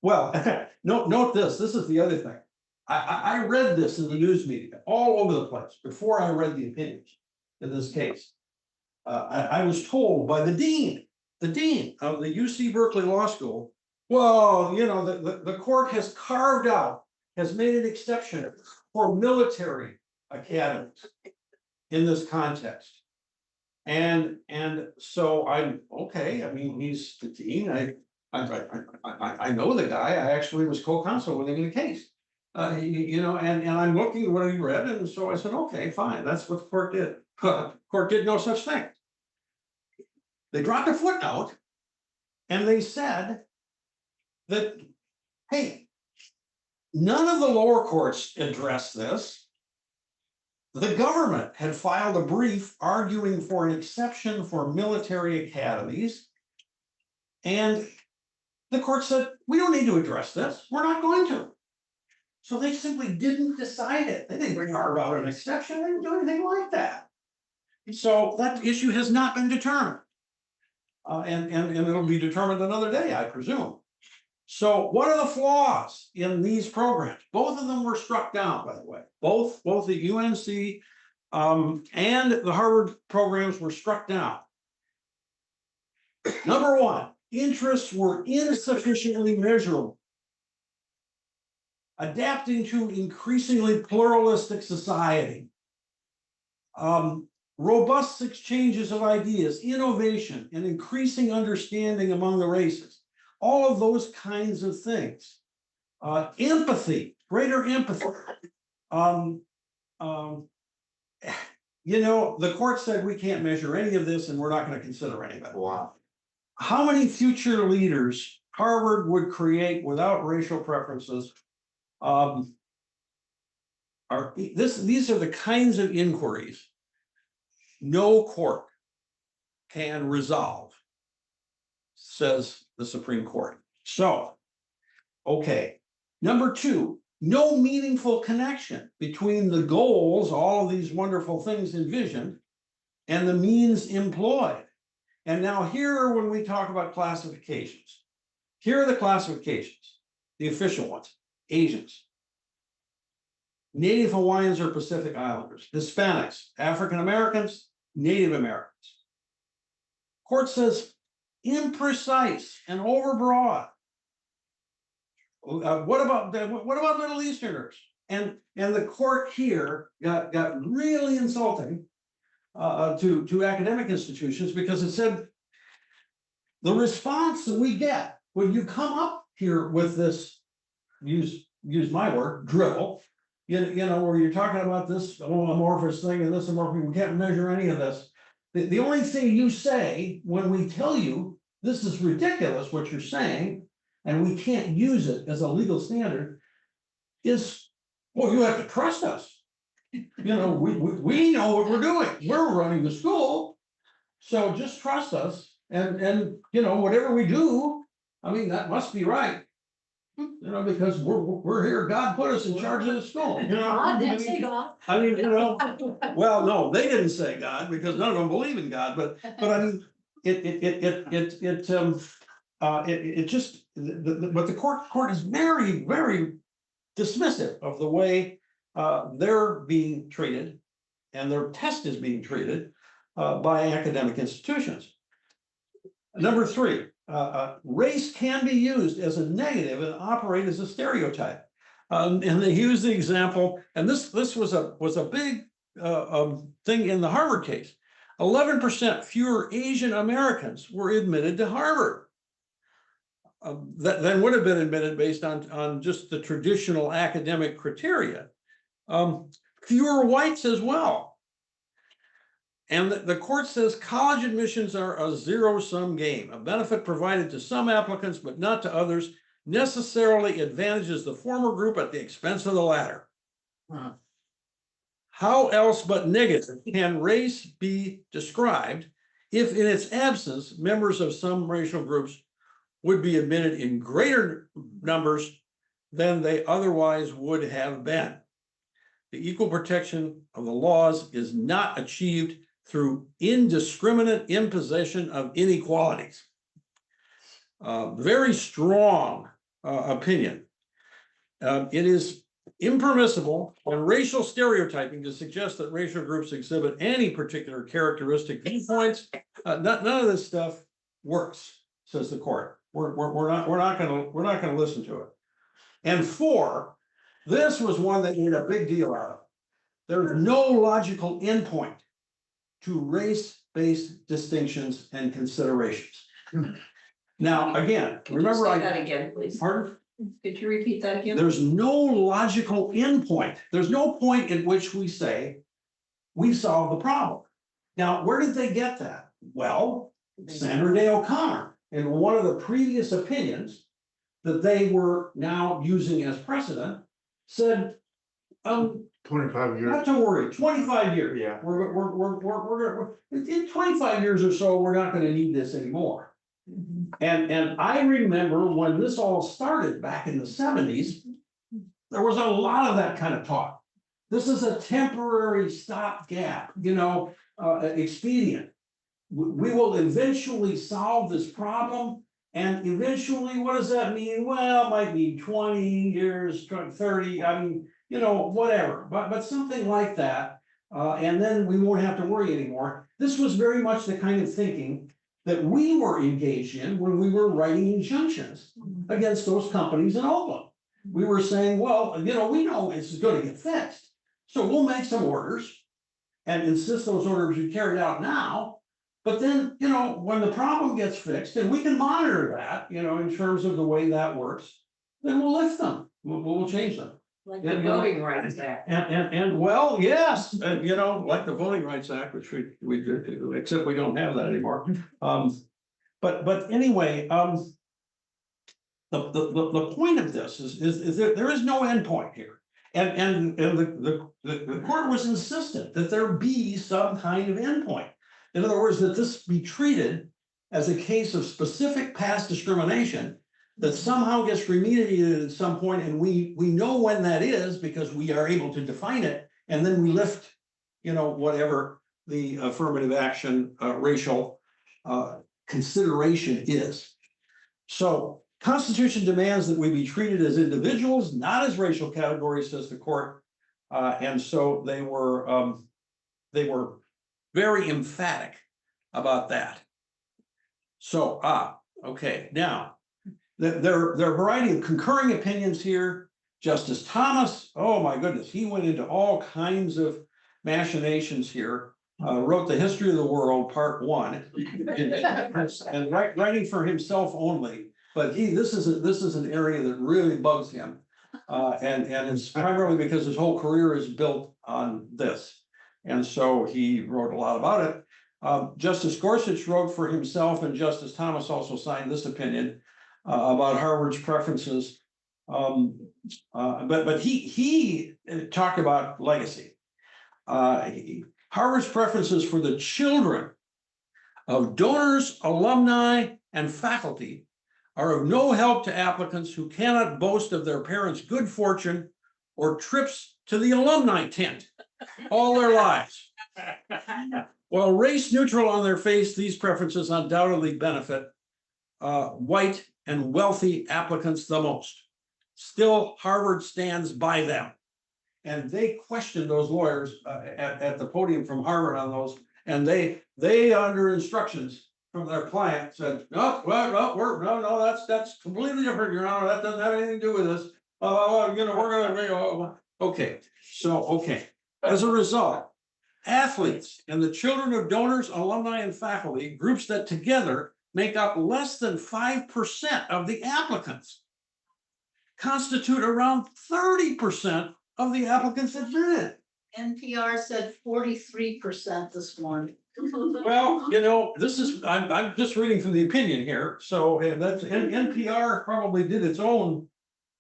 well, note this. This is the other thing. I read this in the news media all over the place before I read the opinions in this case. I was told by the dean of the UC Berkeley Law School, well, the court has carved out, has made an exception for military academies in this context. And so I'm okay. I mean, he's the dean. I know the guy. I actually was co-counsel with him in the case. And I'm looking at what he read, and so I said, okay, fine. That's what the court did. Court did no such thing. They dropped a footnote, and they said that, hey, none of the lower courts addressed this. The government had filed a brief arguing for an exception for military academies, and the court said, we don't need to address this. We're not going to. So they simply didn't decide it. They didn't carve out an exception. They didn't do anything like that. So that issue has not been determined. And it'll be determined another day, I presume. So what are the flaws in these programs? Both of them were struck down, by the way. Both the UNC and the Harvard programs were struck down. Number one, interests were insufficiently measurable. Adapting to increasingly pluralistic society. Robust exchanges of ideas, innovation, and increasing understanding among the races. All of those kinds of things. Empathy, greater empathy. The court said we can't measure any of this and we're not going to consider any of it. Wow. How many future leaders Harvard would create without racial preferences? these are the kinds of inquiries no court can resolve, says the Supreme Court. So, okay, number two, no meaningful connection between the goals, all of these wonderful things envisioned, and the means employed. And now here, when we talk about classifications, here are the classifications, the official ones: Asians, Native Hawaiians or Pacific Islanders, Hispanics, African Americans, Native Americans. Court says imprecise and overbroad. What about Middle Easterners? And the court here got really insulting to academic institutions, because it said the response that we get when you come up here with this, use my word, drivel, you know, where you're talking about this amorphous thing and this amorphous, we can't measure any of this. The only thing you say when we tell you this is ridiculous what you're saying, and we can't use it as a legal standard, is, well, you have to trust us. You know, we know what we're doing. We're running the school. So just trust us, and you know, whatever we do, I mean, that must be right. You know, because we're here, God put us in charge of the school, you know. God didn't say God. I mean, you know, well, no, they didn't say God, because none of them believe in God, but I mean, it just, but the court is very, very dismissive of the way they're being treated, and their test is being treated by academic institutions. Number three, race can be used as a negative and operate as a stereotype. And they use the example, and this was a big thing in the Harvard case. 11% fewer Asian Americans were admitted to Harvard than would have been admitted based on just the traditional academic criteria. Fewer whites as well. And the court says college admissions are a zero-sum game. A benefit provided to some applicants but not to others necessarily advantages the former group at the expense of the latter. Huh. How else but negative can race be described if in its absence members of some racial groups would be admitted in greater numbers than they otherwise would have been? The equal protection of the laws is not achieved through indiscriminate imposition of inequalities. Very strong opinion. It is impermissible and racial stereotyping to suggest that racial groups exhibit any particular characteristic viewpoints. None of this stuff works, says the court. We're not gonna listen to it. And four, this was one that made a big deal out of. There's no logical endpoint to race-based distinctions and considerations. Now, again, remember Say that again, please. Pardon? Could you repeat that again? There's no logical endpoint. There's no point at which we say we solved the problem. Now, where did they get that? Well, Sandra Day O'Connor, in one of the previous opinions that they were now using as precedent, said, 25 years. not to worry, 25 years. Yeah. We're in 25 years or so, we're not going to need this anymore. And I remember when this all started back in the 70s, there was a lot of that kind of talk. This is a temporary stopgap, you know, expedient. We will eventually solve this problem. And eventually, what does that mean? Well, it might be 20 years, 30, I mean, you know, whatever, but something like that. And then we won't have to worry anymore. This was very much the kind of thinking that we were engaged in when we were writing injunctions against those companies in Oakland. We were saying, well, you know, we know it's going to get fixed. So we'll make some orders and insist those orders be carried out now. But then, you know, when the problem gets fixed, and we can monitor that, you know, in terms of the way that works, then we'll lift them, we'll change them. Like the Voting Rights Act. And well, yes, you know, like the Voting Rights Act, which we do, except we don't have that anymore. But anyway, the point of this is that there is no endpoint here. And the court was insistent that there be some kind of endpoint. In other words, that this be treated as a case of specific past discrimination that somehow gets remediated at some point, and we know when that is because we are able to define it, and then we lift, whatever the affirmative action racial consideration is. So Constitution demands that we be treated as individuals, not as racial categories, says the court. And so they were very emphatic about that. So, okay, now, there are a variety of concurring opinions here. Justice Thomas, oh my goodness, he went into all kinds of machinations here. Wrote The History of the World, Part 1, and writing for himself only. But this is an area that really bugs him, and it's primarily because his whole career is built on this, and so he wrote a lot about it. Justice Gorsuch wrote for himself, and Justice Thomas also signed this opinion about Harvard's preferences. But he talked about legacy. Harvard's preferences for the children of donors, alumni, and faculty are of no help to applicants who cannot boast of their parents' good fortune or trips to the alumni tent all their lives. While race neutral on their face, these preferences undoubtedly benefit white and wealthy applicants the most. Still, Harvard stands by them. And they questioned those lawyers at the podium from Harvard on those, and they under instructions from their client said, no, that's completely different, Your Honor. That doesn't have anything to do with this. Okay. So, okay. As a result, athletes and the children of donors, alumni, and faculty, groups that together make up less than 5% of the applicants, constitute around 30% of the applicants admitted. NPR said 43% this morning. Well, I'm just reading from the opinion here. So that's NPR probably did its own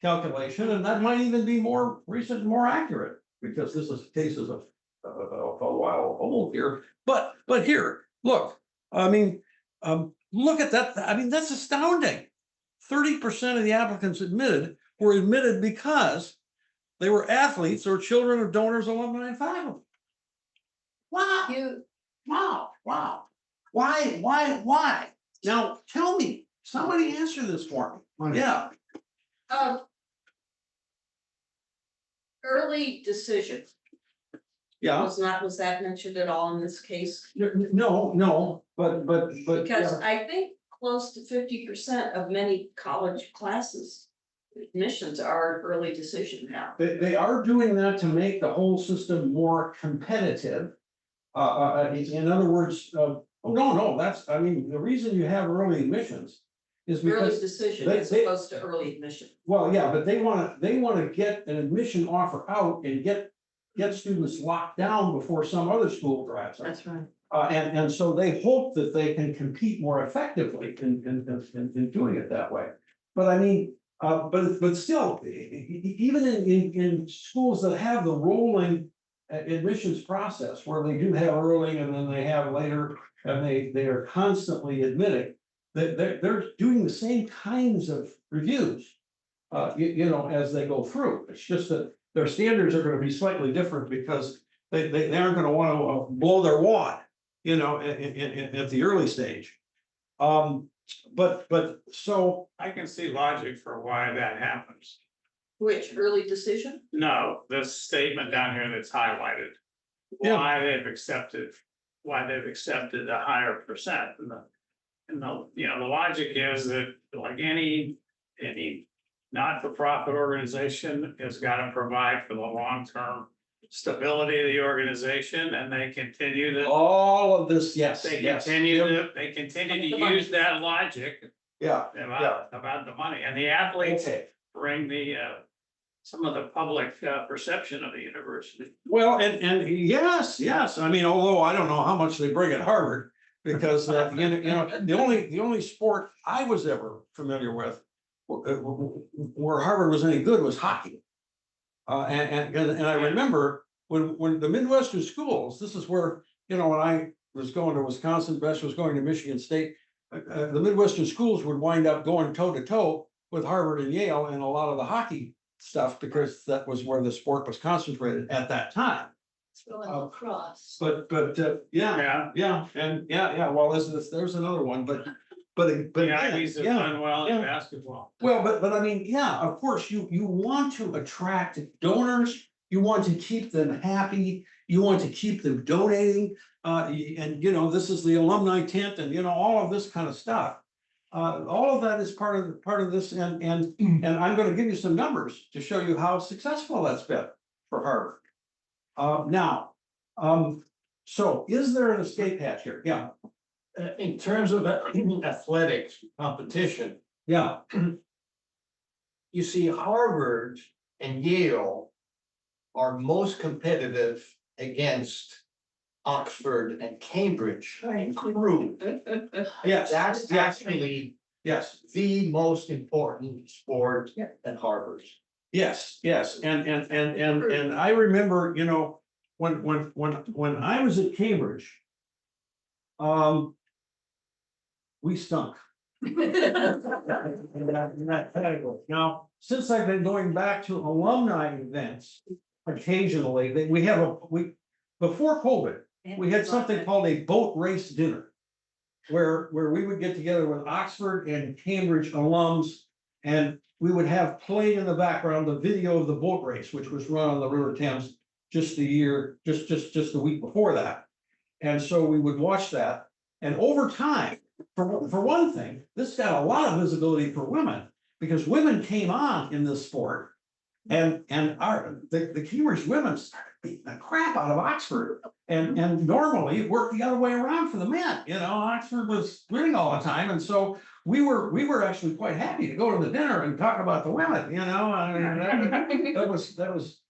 calculation, and that might even be more recent, more accurate, because this is cases of a while old here. But here, look, look at that. I mean, that's astounding. 30% of the applicants were admitted because they were athletes or children of donors, alumni, and faculty. Wow. Wow. Why? Now, tell me, somebody answer this for me. Yeah. Early decision. Yeah. Was that mentioned at all in this case? No, but. Because yeah. I think close to 50% of many college classes admissions are early decision now. They are doing that to make the whole system more competitive. In other words, no, the reason you have early admissions is because Early decision as opposed to early admission. Well, yeah, but they want to get an admission offer out and get students locked down before some other school grabs them. That's right. And so they hope that they can compete more effectively in doing it that way. But I mean, but still, even in schools that have the rolling admissions process where they do have early and then they have later, and they are constantly admitting that they're doing the same kinds of reviews, as they go through. It's just that their standards are going to be slightly different because they aren't going to want to blow their wad, at the early stage. But so I can see logic for why that happens. Which early decision? No, this statement down here that's highlighted. Yeah. Why they've accepted a higher percent. And the logic is that like any not-for-profit organization has got to provide for the long-term stability of the organization, and they continue to. all of this, yes. They yes. continue to use that logic Yeah. about the money, and the athletes Okay. bring some of the public perception of the university. Well, and yes. I mean, although I don't know how much they bring at Harvard, because the only sport I was ever familiar with where Harvard was any good was hockey. And I remember when the Midwestern schools, this is where, you know, when I was going to Wisconsin, Bess was going to Michigan State. The Midwestern schools would wind up going toe to toe with Harvard and Yale and a lot of the hockey stuff, because that was where the sport was concentrated at that time. It's really lacrosse. But well, there's another one, but Yeah, he's yeah. done well in yeah. basketball. Well, but I mean, yeah, of course, you want to attract donors, you want to keep them happy, you want to keep them donating. And you know, this is the alumni tent and, you know, all of this kind of stuff. All of that is part of this, and I'm gonna give you some numbers to show you how successful that's been for Harvard. Now, so is there an escape hatch here? Yeah, In terms of athletics competition, yeah, you see Harvard and Yale are most competitive against Oxford and Cambridge in crew. yes, That's actually yes. the most important sport at Harvard. Yes, and I remember, you know, when I was at Cambridge. We stunk. In that category. Now, since I've been going back to alumni events occasionally, before COVID, we had something called a boat race dinner. Where we would get together with Oxford and Cambridge alums, and we would have played in the background the video of the boat race, which was run on the River Thames just the week before that. And so we would watch that, and over time, for one thing, this got a lot of visibility for women, because women came on in this sport, and the Cambridge women started beating the crap out of Oxford. And normally it worked the other way around for the men, you know, Oxford was winning all the time, and so we were actually quite happy to go to the dinner and talk about the women, you know. I mean, that was,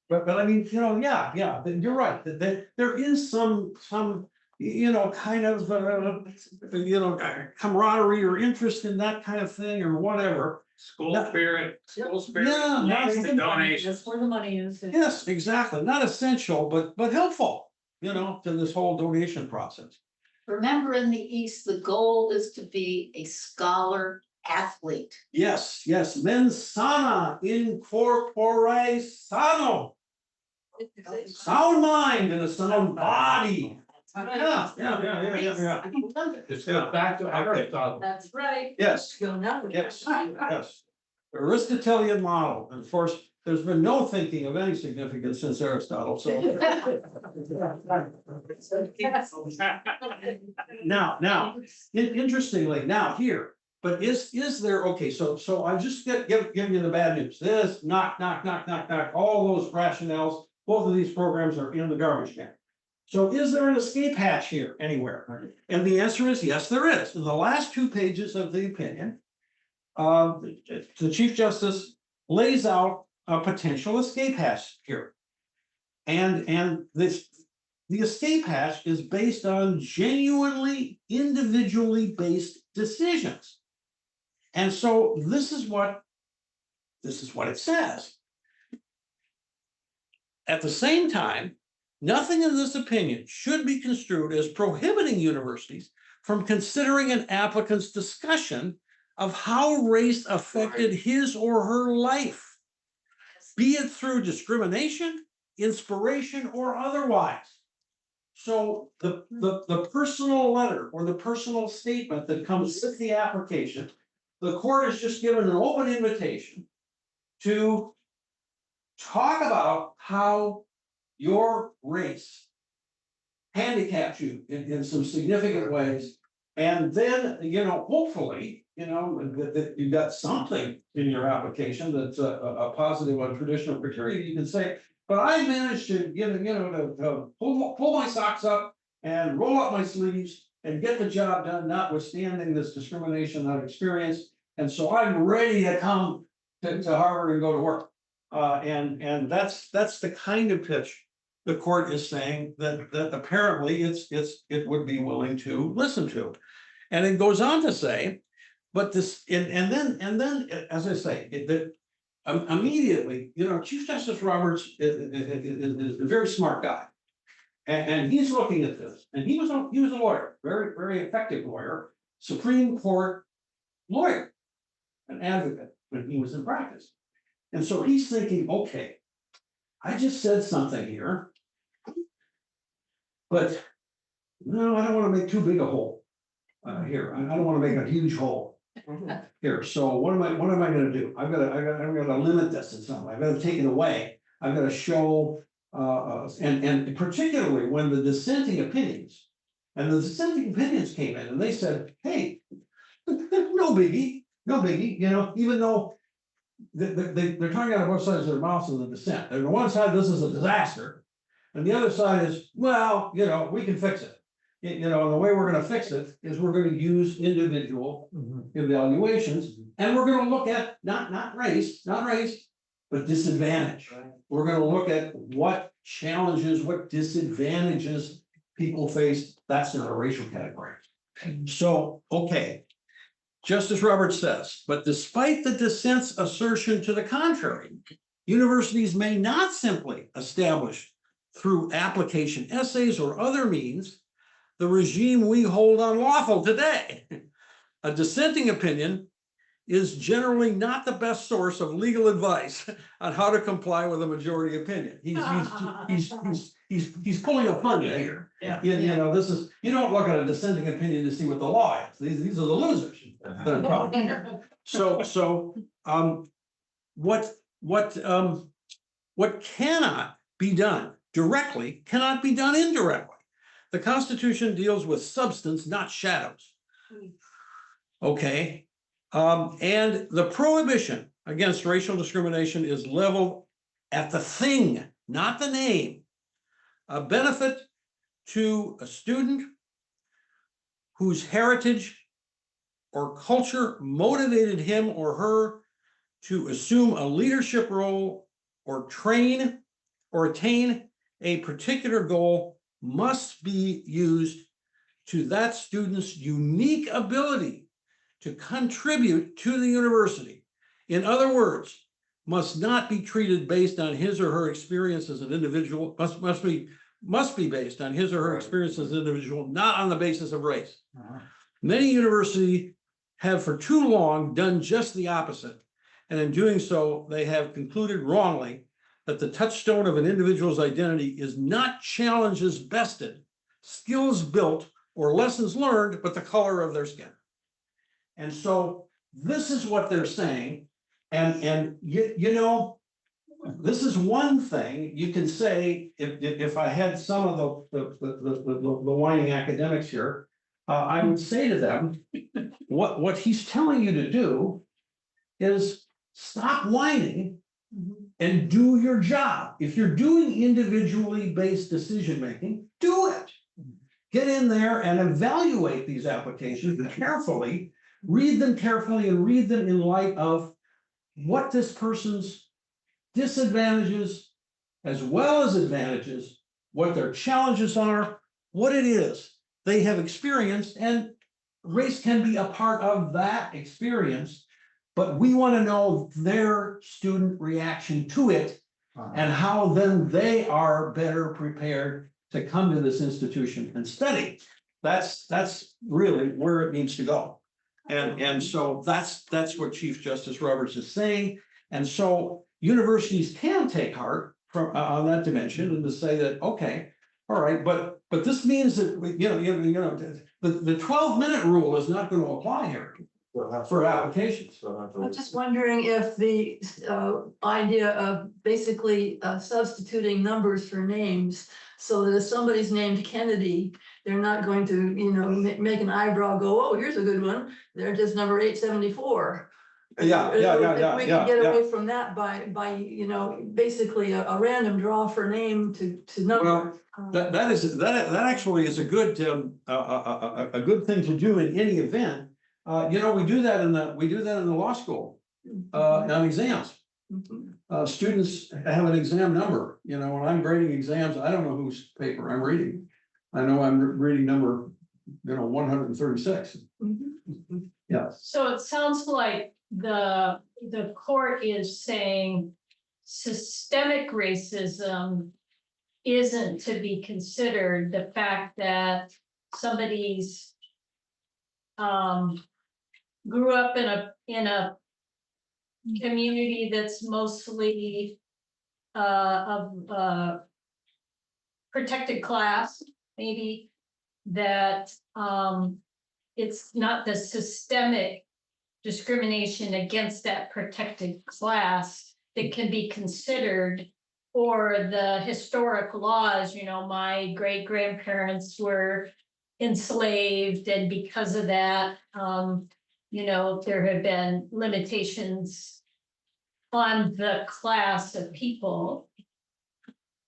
but I mean, you know, yeah, you're right, that there is some, you know, kind of, you know, camaraderie or interest in that kind of thing or whatever. School spirit. Yeah, Makes the donations. That's where the money is. Yes, exactly, not essential, but helpful, you know, to this whole donation process. Remember, in the East, the goal is to be a scholar athlete. Yes, mens sana in corpore sano. Sound mind and a sound body. Yeah. It's goes back to Aristotle. That's right. Yes, yes. The Aristotelian model, and of course, there's been no thinking of any significance since Aristotle, so. Now, interestingly, now here, but is there, okay, so I just giving you the bad news, this, knock, all those rationales, both of these programs are in the garbage can. So is there an escape hatch here anywhere? And the answer is yes, there is. In the last 2 pages of the opinion, the Chief Justice lays out a potential escape hatch here. And the escape hatch is based on genuinely individually based decisions. And so this is what it says. At the same time, nothing in this opinion should be construed as prohibiting universities from considering an applicant's discussion of how race affected his or her life, be it through discrimination, inspiration, or otherwise. So the personal letter or the personal statement that comes with the application, the court is just given an open invitation to talk about how your race handicaps you in some significant ways. And then, you know, hopefully, you know, that you got something in your application that's a positive on traditional criteria. You can say, but I managed to get, you know, to pull my socks up and roll up my sleeves and get the job done, notwithstanding this discrimination I've experienced. And so I'm ready to come to Harvard and go to work. And that's the kind of pitch the court is saying that apparently it would be willing to listen to. And it goes on to say, but this, and then, as I say, immediately, Chief Justice Roberts is a very smart guy. And he's looking at this, and he was a lawyer, very, very effective lawyer, Supreme Court lawyer, an advocate when he was in practice. And so he's thinking, okay, I just said something here, but no, I don't want to make too big a hole here. I don't want to make a huge hole here. So what am I going to do? I've got to limit this in some way. I've got to take it away. I've got to show, and particularly when the dissenting opinions came in and they said, hey, no biggie, even though they're talking out of both sides of their mouths in the dissent. And on one side, this is a disaster. And the other side is, well, we can fix it. And the way we're going to fix it is we're going to use individual evaluations, and we're going to look at not race, but disadvantage. We're going to look at what challenges, what disadvantages people face. That's not a racial category. So, okay. Justice Roberts says, but despite the dissent's assertion to the contrary, universities may not simply establish through application essays or other means the regime we hold unlawful today. A dissenting opinion is generally not the best source of legal advice on how to comply with a majority opinion. He's pulling a punch here. Yeah. This is, you don't look at a dissenting opinion to see what the law is. These are the losers. So what cannot be done directly cannot be done indirectly. The Constitution deals with substance, not shadows. Okay. And the prohibition against racial discrimination is leveled at the thing, not the name. A benefit to a student whose heritage or culture motivated him or her to assume a leadership role or train or attain a particular goal must be used to that student's unique ability to contribute to the university. In other words, must not be treated based on his or her experience as an individual, must be based on his or her experience as an individual, not on the basis of race. Many universities have for too long done just the opposite. And in doing so, they have concluded wrongly that the touchstone of an individual's identity is not challenges bested, skills built, or lessons learned, but the color of their skin. And so this is what they're saying. And this is one thing you can say, if I had some of the whining academics here, I would say to them, what he's telling you to do is stop whining and do your job. If you're doing individually based decision-making, do it. Get in there and evaluate these applications carefully, read them carefully and read them in light of what this person's disadvantages as well as advantages, what their challenges are, what it is they have experienced, and race can be a part of that experience, but we want to know their student reaction to it and how then they are better prepared to come to this institution and study. That's really where it needs to go. And so that's what Chief Justice Roberts is saying. And so universities can take heart from on that dimension and to say that, okay, all right, but this means that the 12-minute rule is not going to apply here for applications. I'm just wondering if the idea of basically substituting numbers for names, so that if somebody's named Kennedy, they're not going to, make an eyebrow go, oh, here's a good one. They're just number 874. Yeah. If we can get away from that by basically a random draw for name to number. Well, that actually is a good thing to do in any event. We do that in the law school on exams. Students have an exam number. When I'm grading exams, I don't know whose paper I'm reading. I know I'm reading number 136. Yeah. So it sounds like the court is saying systemic racism isn't to be considered, the fact that somebody's grew up in a community that's mostly of protected class, maybe, that it's not the systemic discrimination against that protected class that can be considered, or the historic laws, you know, my great grandparents were enslaved, and because of that, you know, there have been limitations on the class of people.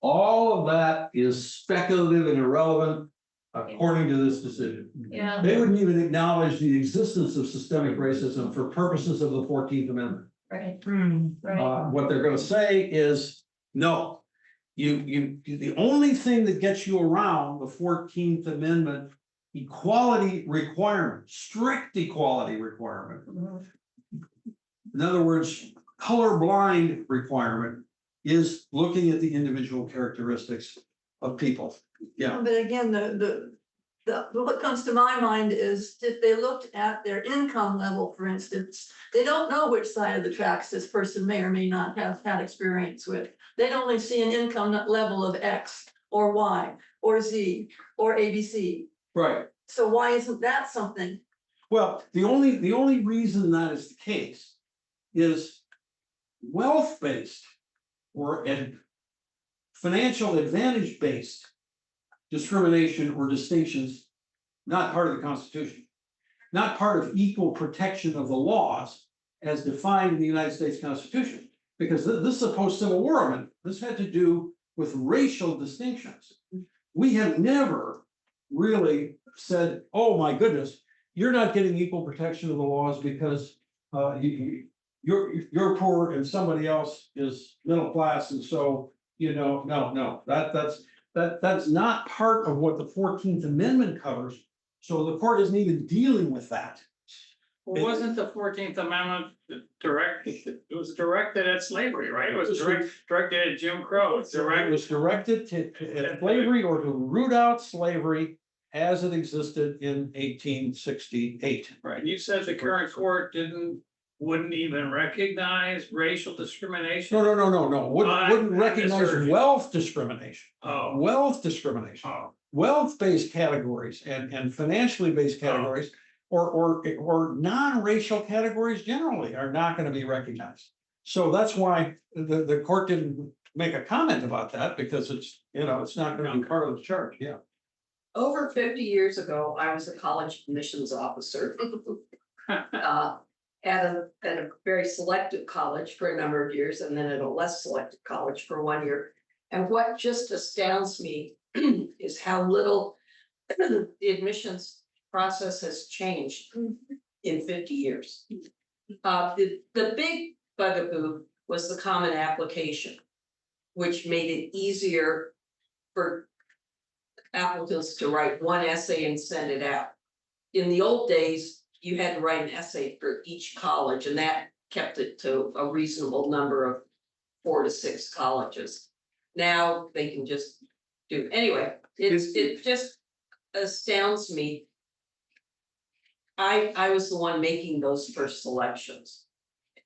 All of that is speculative and irrelevant according to this decision. Yeah. They wouldn't even acknowledge the existence of systemic racism for purposes of the 14th Amendment. Right. Right. What they're gonna say is, no, the only thing that gets you around the 14th Amendment equality requirement, strict equality requirement. In other words, colorblind requirement is looking at the individual characteristics of people. Yeah. But again, what comes to my mind is if they looked at their income level, for instance, they don't know which side of the tracks this person may or may not have had experience with. They'd only see an income level of X or Y or Z or ABC. Right. So why isn't that something? Well, the only reason that is the case is wealth-based or financial advantage-based discrimination or distinctions, not part of the Constitution, not part of equal protection of the laws as defined in the United States Constitution, because this is a post-Civil War amendment. This had to do with racial distinctions. We have never really said, oh my goodness, you're not getting equal protection of the laws because you're poor and somebody else is middle class, and so you know, no, that's not part of what the 14th Amendment covers. So the court isn't even dealing with that. Well, wasn't the 14th Amendment directed? It was directed at slavery, right? It was directed at Jim Crow. It was directed to slavery or to root out slavery as it existed in 1868. Right. You said the current court wouldn't even recognize racial discrimination. No. Wouldn't recognize wealth discrimination. Oh. Wealth discrimination. Oh. Wealth-based categories and financially based categories or non-racial categories generally are not going to be recognized. So that's why the court didn't make a comment about that, because it's, you know, it's not going to be part of the charge. Yeah. Over 50 years ago, I was a college admissions officer. At a very selective college for a number of years, and then at a less selective college for 1 year. And what just astounds me is how little the admissions process has changed in 50 years. The big bugaboo was the common application, which made it easier for applicants to write one essay and send it out. In the old days, you had to write an essay for each college, and that kept it to a reasonable number of 4 to 6 colleges. Now they can just do, anyway, it just astounds me. I was the one making those first selections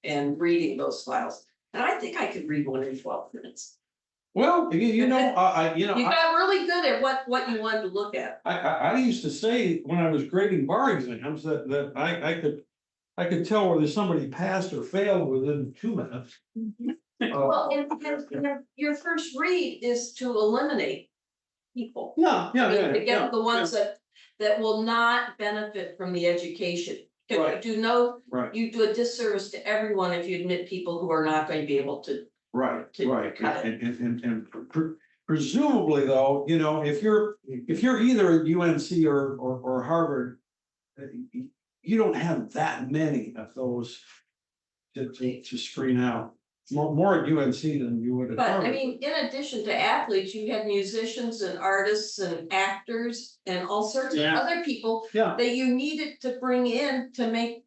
and reading those files, and I think I could read one in 12 minutes. Well, you know, You got really good at what you wanted to look at. I used to say when I was grading bar exams that I could tell whether somebody passed or failed within 2 minutes. Well, and your first read is to eliminate people. To get the ones that will not benefit from the education. Right. You do a disservice to everyone if you admit people who are not going to be able to. Right. And presumably though, you know, if you're either at UNC or Harvard, you don't have that many of those to screen out. More at UNC than you would at But Harvard. I mean, in addition to athletes, you had musicians and artists and actors and all sorts of other people that you needed to bring in to make.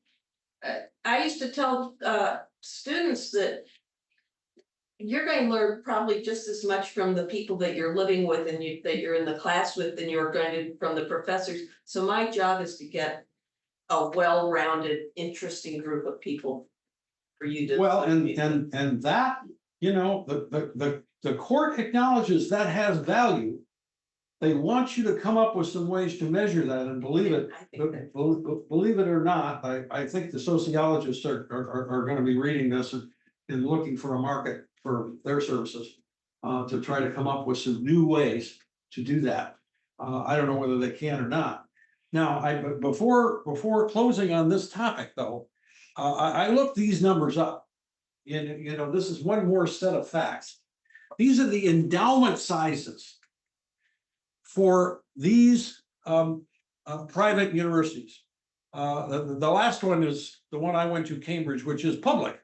I used to tell students that you're going to learn probably just as much from the people that you're living with and that you're in the class with than you're going to from the professors. So my job is to get a well-rounded, interesting group of people for you to. Well, and that, you know, the court acknowledges that has value. They want you to come up with some ways to measure that, and believe it, I think that- believe it or not, I think the sociologists are gonna be reading this and looking for a market for their services. To try to come up with some new ways to do that. I don't know whether they can or not. Now, but before closing on this topic, though, I looked these numbers up. And, you know, this is one more set of facts. These are the endowment sizes for these private universities. The last one is the one I went to, Cambridge, which is public.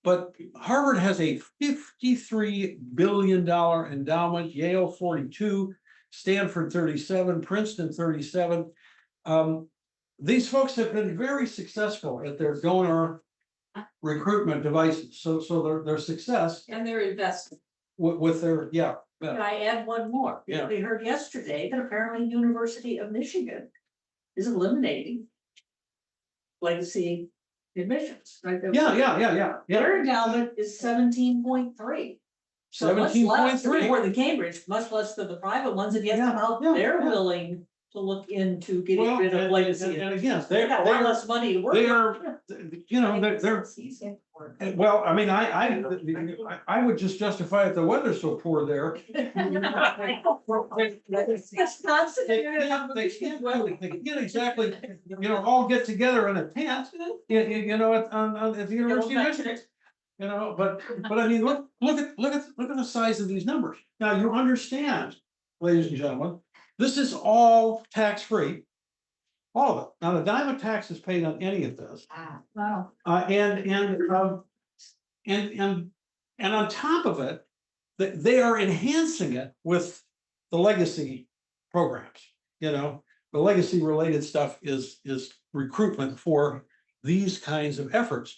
But Harvard has a $53 billion endowment, Yale 42, Stanford 37, Princeton 37. These folks have been very successful at their donor recruitment devices. So their success And their investment. with their, yeah. Can I add one more? Yeah. We heard yesterday that apparently University of Michigan is eliminating legacy admissions, right? Yeah. Their endowment is 17.3. So much less 17.3. more than Cambridge, much less than the private ones, and yet somehow Yeah, they're yeah. willing to look into getting Well, rid of and legacy. again, They got a lot less money to work. they with. are, you know, they're, well, I mean, I would just justify it, the weather's so poor there. That's constant. They can't exactly, you know, all get together in a tent, you know, at the University of Michigan. You know, but I mean, look at the size of these numbers. Now, you understand, ladies and gentlemen, this is all tax-free. All of it. Not a dime of tax is paid on any of this. Wow. And on top of it, they are enhancing it with the legacy programs. You know, the legacy related stuff is recruitment for these kinds of efforts.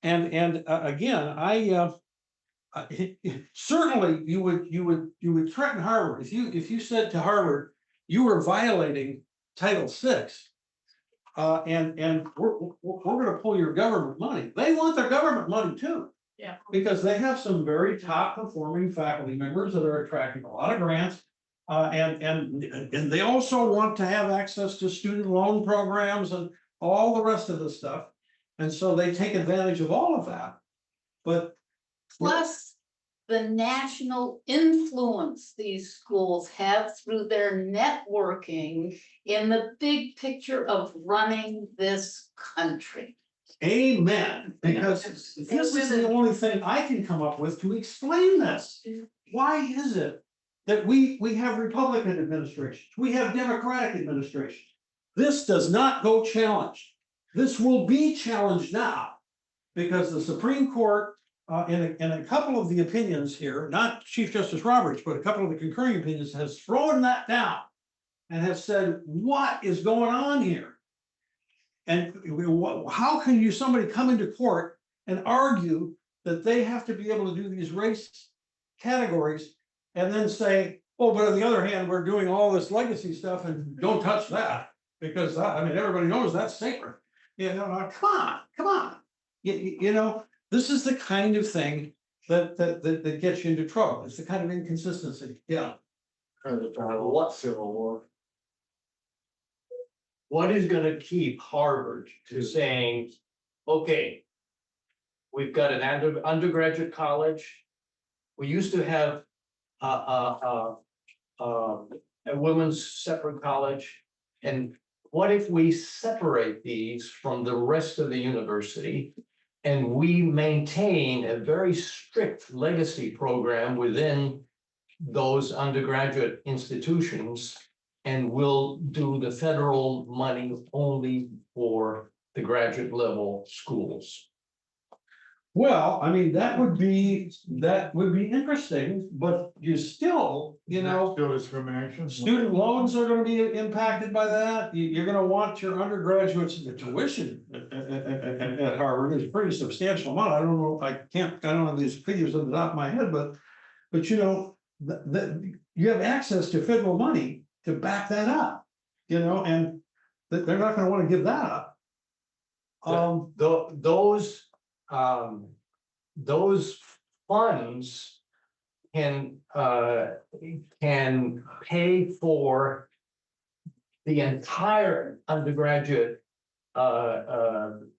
And again, certainly you would threaten Harvard if you said to Harvard you were violating Title VI. And we're going to pull your government money. They want their government money too. Yeah. Because they have some very top performing faculty members that are attracting a lot of grants. And they also want to have access to student loan programs and all the rest of the stuff. And so they take advantage of all of that. But plus the national influence these schools have through their networking in the big picture of running this country. amen, because this is the only thing I can come up with to explain this. Why is it that we have Republican administrations, we have Democratic administrations? This does not go challenged. This will be challenged now, because the Supreme Court, in a couple of the opinions here, not Chief Justice Roberts, but a couple of the concurring opinions, has thrown that down and has said, what is going on here? And how can somebody come into court and argue that they have to be able to do these race categories and then say, oh, but on the other hand, we're doing all this legacy stuff and don't touch that, because I mean, everybody knows that's sacred. You know, come on. You know, this is the kind of thing that gets you into trouble. It's the kind of inconsistency. Yeah. What Civil War? What is gonna keep Harvard to saying, okay, we've got an undergraduate college. We used to have a women's separate college. And what if we separate these from the rest of the university and we maintain a very strict legacy program within those undergraduate institutions, and we'll do the federal money only for the graduate level schools? Well, I mean, that would be interesting, but you still, Still discrimination. student loans are gonna be impacted by that. You're gonna want your undergraduates, the tuition at Harvard is a pretty substantial amount. I don't know, I don't have these figures on the top of my head, but you have access to federal money to back that up, and they're not gonna wanna give that up. Those funds can pay for the entire undergraduate portion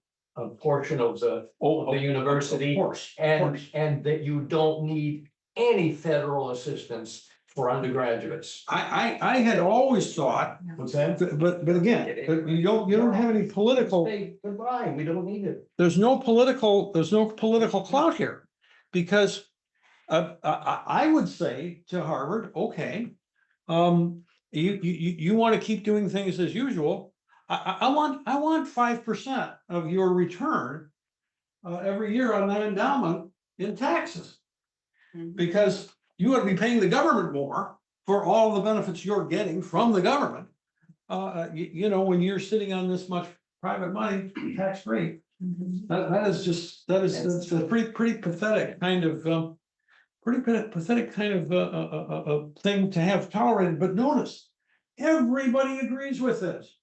of the university. Of course. And that you don't need any federal assistance for undergraduates. I had always thought, What's that? but again, you don't have any political. Say goodbye, we don't need it. There's no political clout here. Because I would say to Harvard, okay, you want to keep doing things as usual. I want 5% of your return every year on that endowment in taxes. Because you ought to be paying the government more for all the benefits you're getting from the government. When you're sitting on this much private money, tax free. That's a pretty pathetic kind of thing to have tolerated. But notice, everybody agrees with this.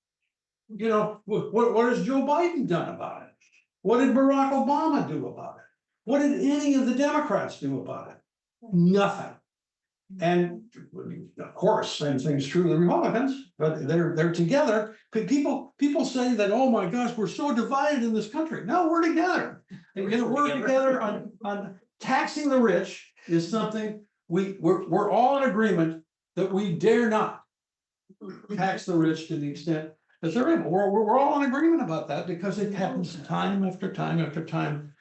What has Joe Biden done about it? What did Barack Obama do about it? What did any of the Democrats do about it? Nothing. And of course, same thing's true of the Republicans, but they're together. People say that, oh my gosh, we're so divided in this country. No, we're together. We're together on taxing the rich is something we're all in agreement that we dare not tax the rich to the extent that they're able. We're all in agreement about that because it happens time after time after time,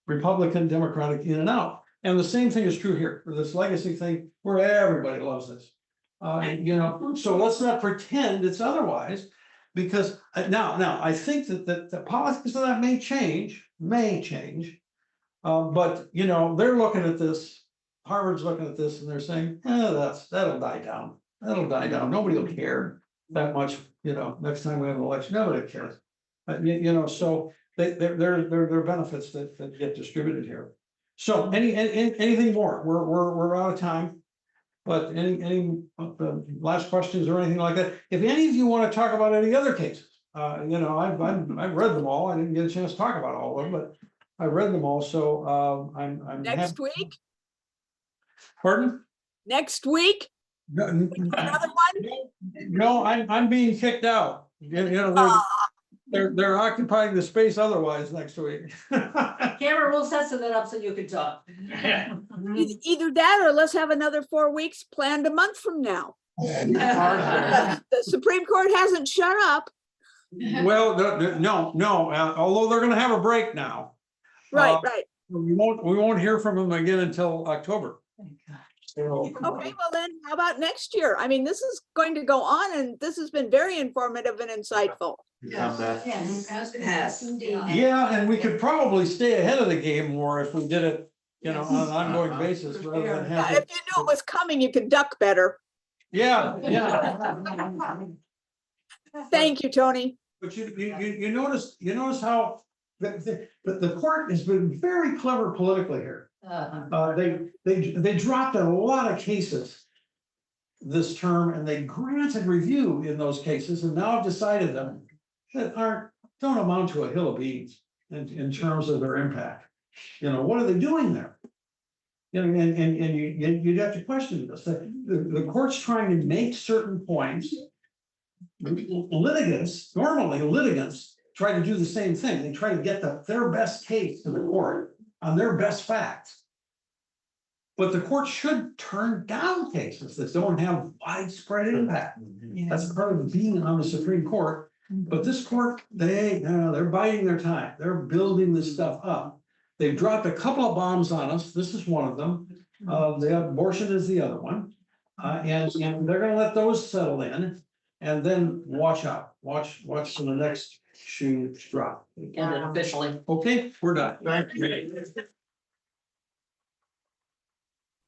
Republican, Democratic, in and out. And the same thing is true here for this legacy thing where everybody loves this. So let's not pretend it's otherwise, because now I think that the politics of that may change. But they're looking at this, Harvard's looking at this and they're saying, that'll die down. Nobody will care that much, next time we have an election, nobody cares. So there are benefits that get distributed here. So anything more? We're out of time. But any last questions or anything like that? If any of you want to talk about any other cases, I've read them all. I didn't get a chance to talk about all of them, but I read them all. So I'm Next week? Pardon? Next week? No, Another one? no, I'm being kicked out. They're occupying the space otherwise next week. Camera will censor that up so you can talk. Either that or let's have another 4 weeks planned a month from now. The Supreme Court hasn't shut up. Well, no, although they're gonna have a break now. Right. We won't hear from them again until October. Okay, well then, how about next year? I mean, this is going to go on and this has been very informative and insightful. Yes, indeed. Yeah, and we could probably stay ahead of the game more if we did it, on an ongoing basis rather than have. If you knew it was coming, you could duck better. Yeah. Thank you, Tony. But you notice how the court has been very clever politically here. They dropped a lot of cases this term and they granted review in those cases and now have decided them that don't amount to a hill of beans in terms of their impact. What are they doing there? And you'd have to question this. The court's trying to make certain points. Normally litigants try to do the same thing. They try to get their best case to the court on their best facts. But the court should turn down cases that don't have widespread impact. That's part of being on the Supreme Court. But this court, they're biding their time. They're building this stuff up. They've dropped a couple of bombs on us. This is one of them. The abortion is the other one. And they're going to let those settle in. And then watch out, watch for the next shoe to drop. And then officially. Okay, we're done.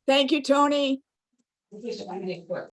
Thank you, Tony.